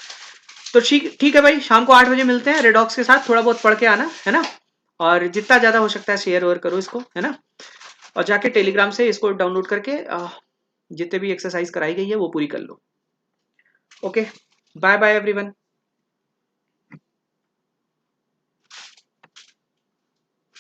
तो ठीक है भाई, शाम को 8 बजे मिलते हैं। रेडॉक्स के साथ थोड़ा बहुत पढ़ के आना, है ना, और जितना ज्यादा हो सकता है शेयर ओवर करो इसको, है ना, और जाके टेलीग्राम से इसको डाउनलोड करके जितने भी एक्सरसाइज कराई गई है वो पूरी कर लो। Okay, bye bye everyone.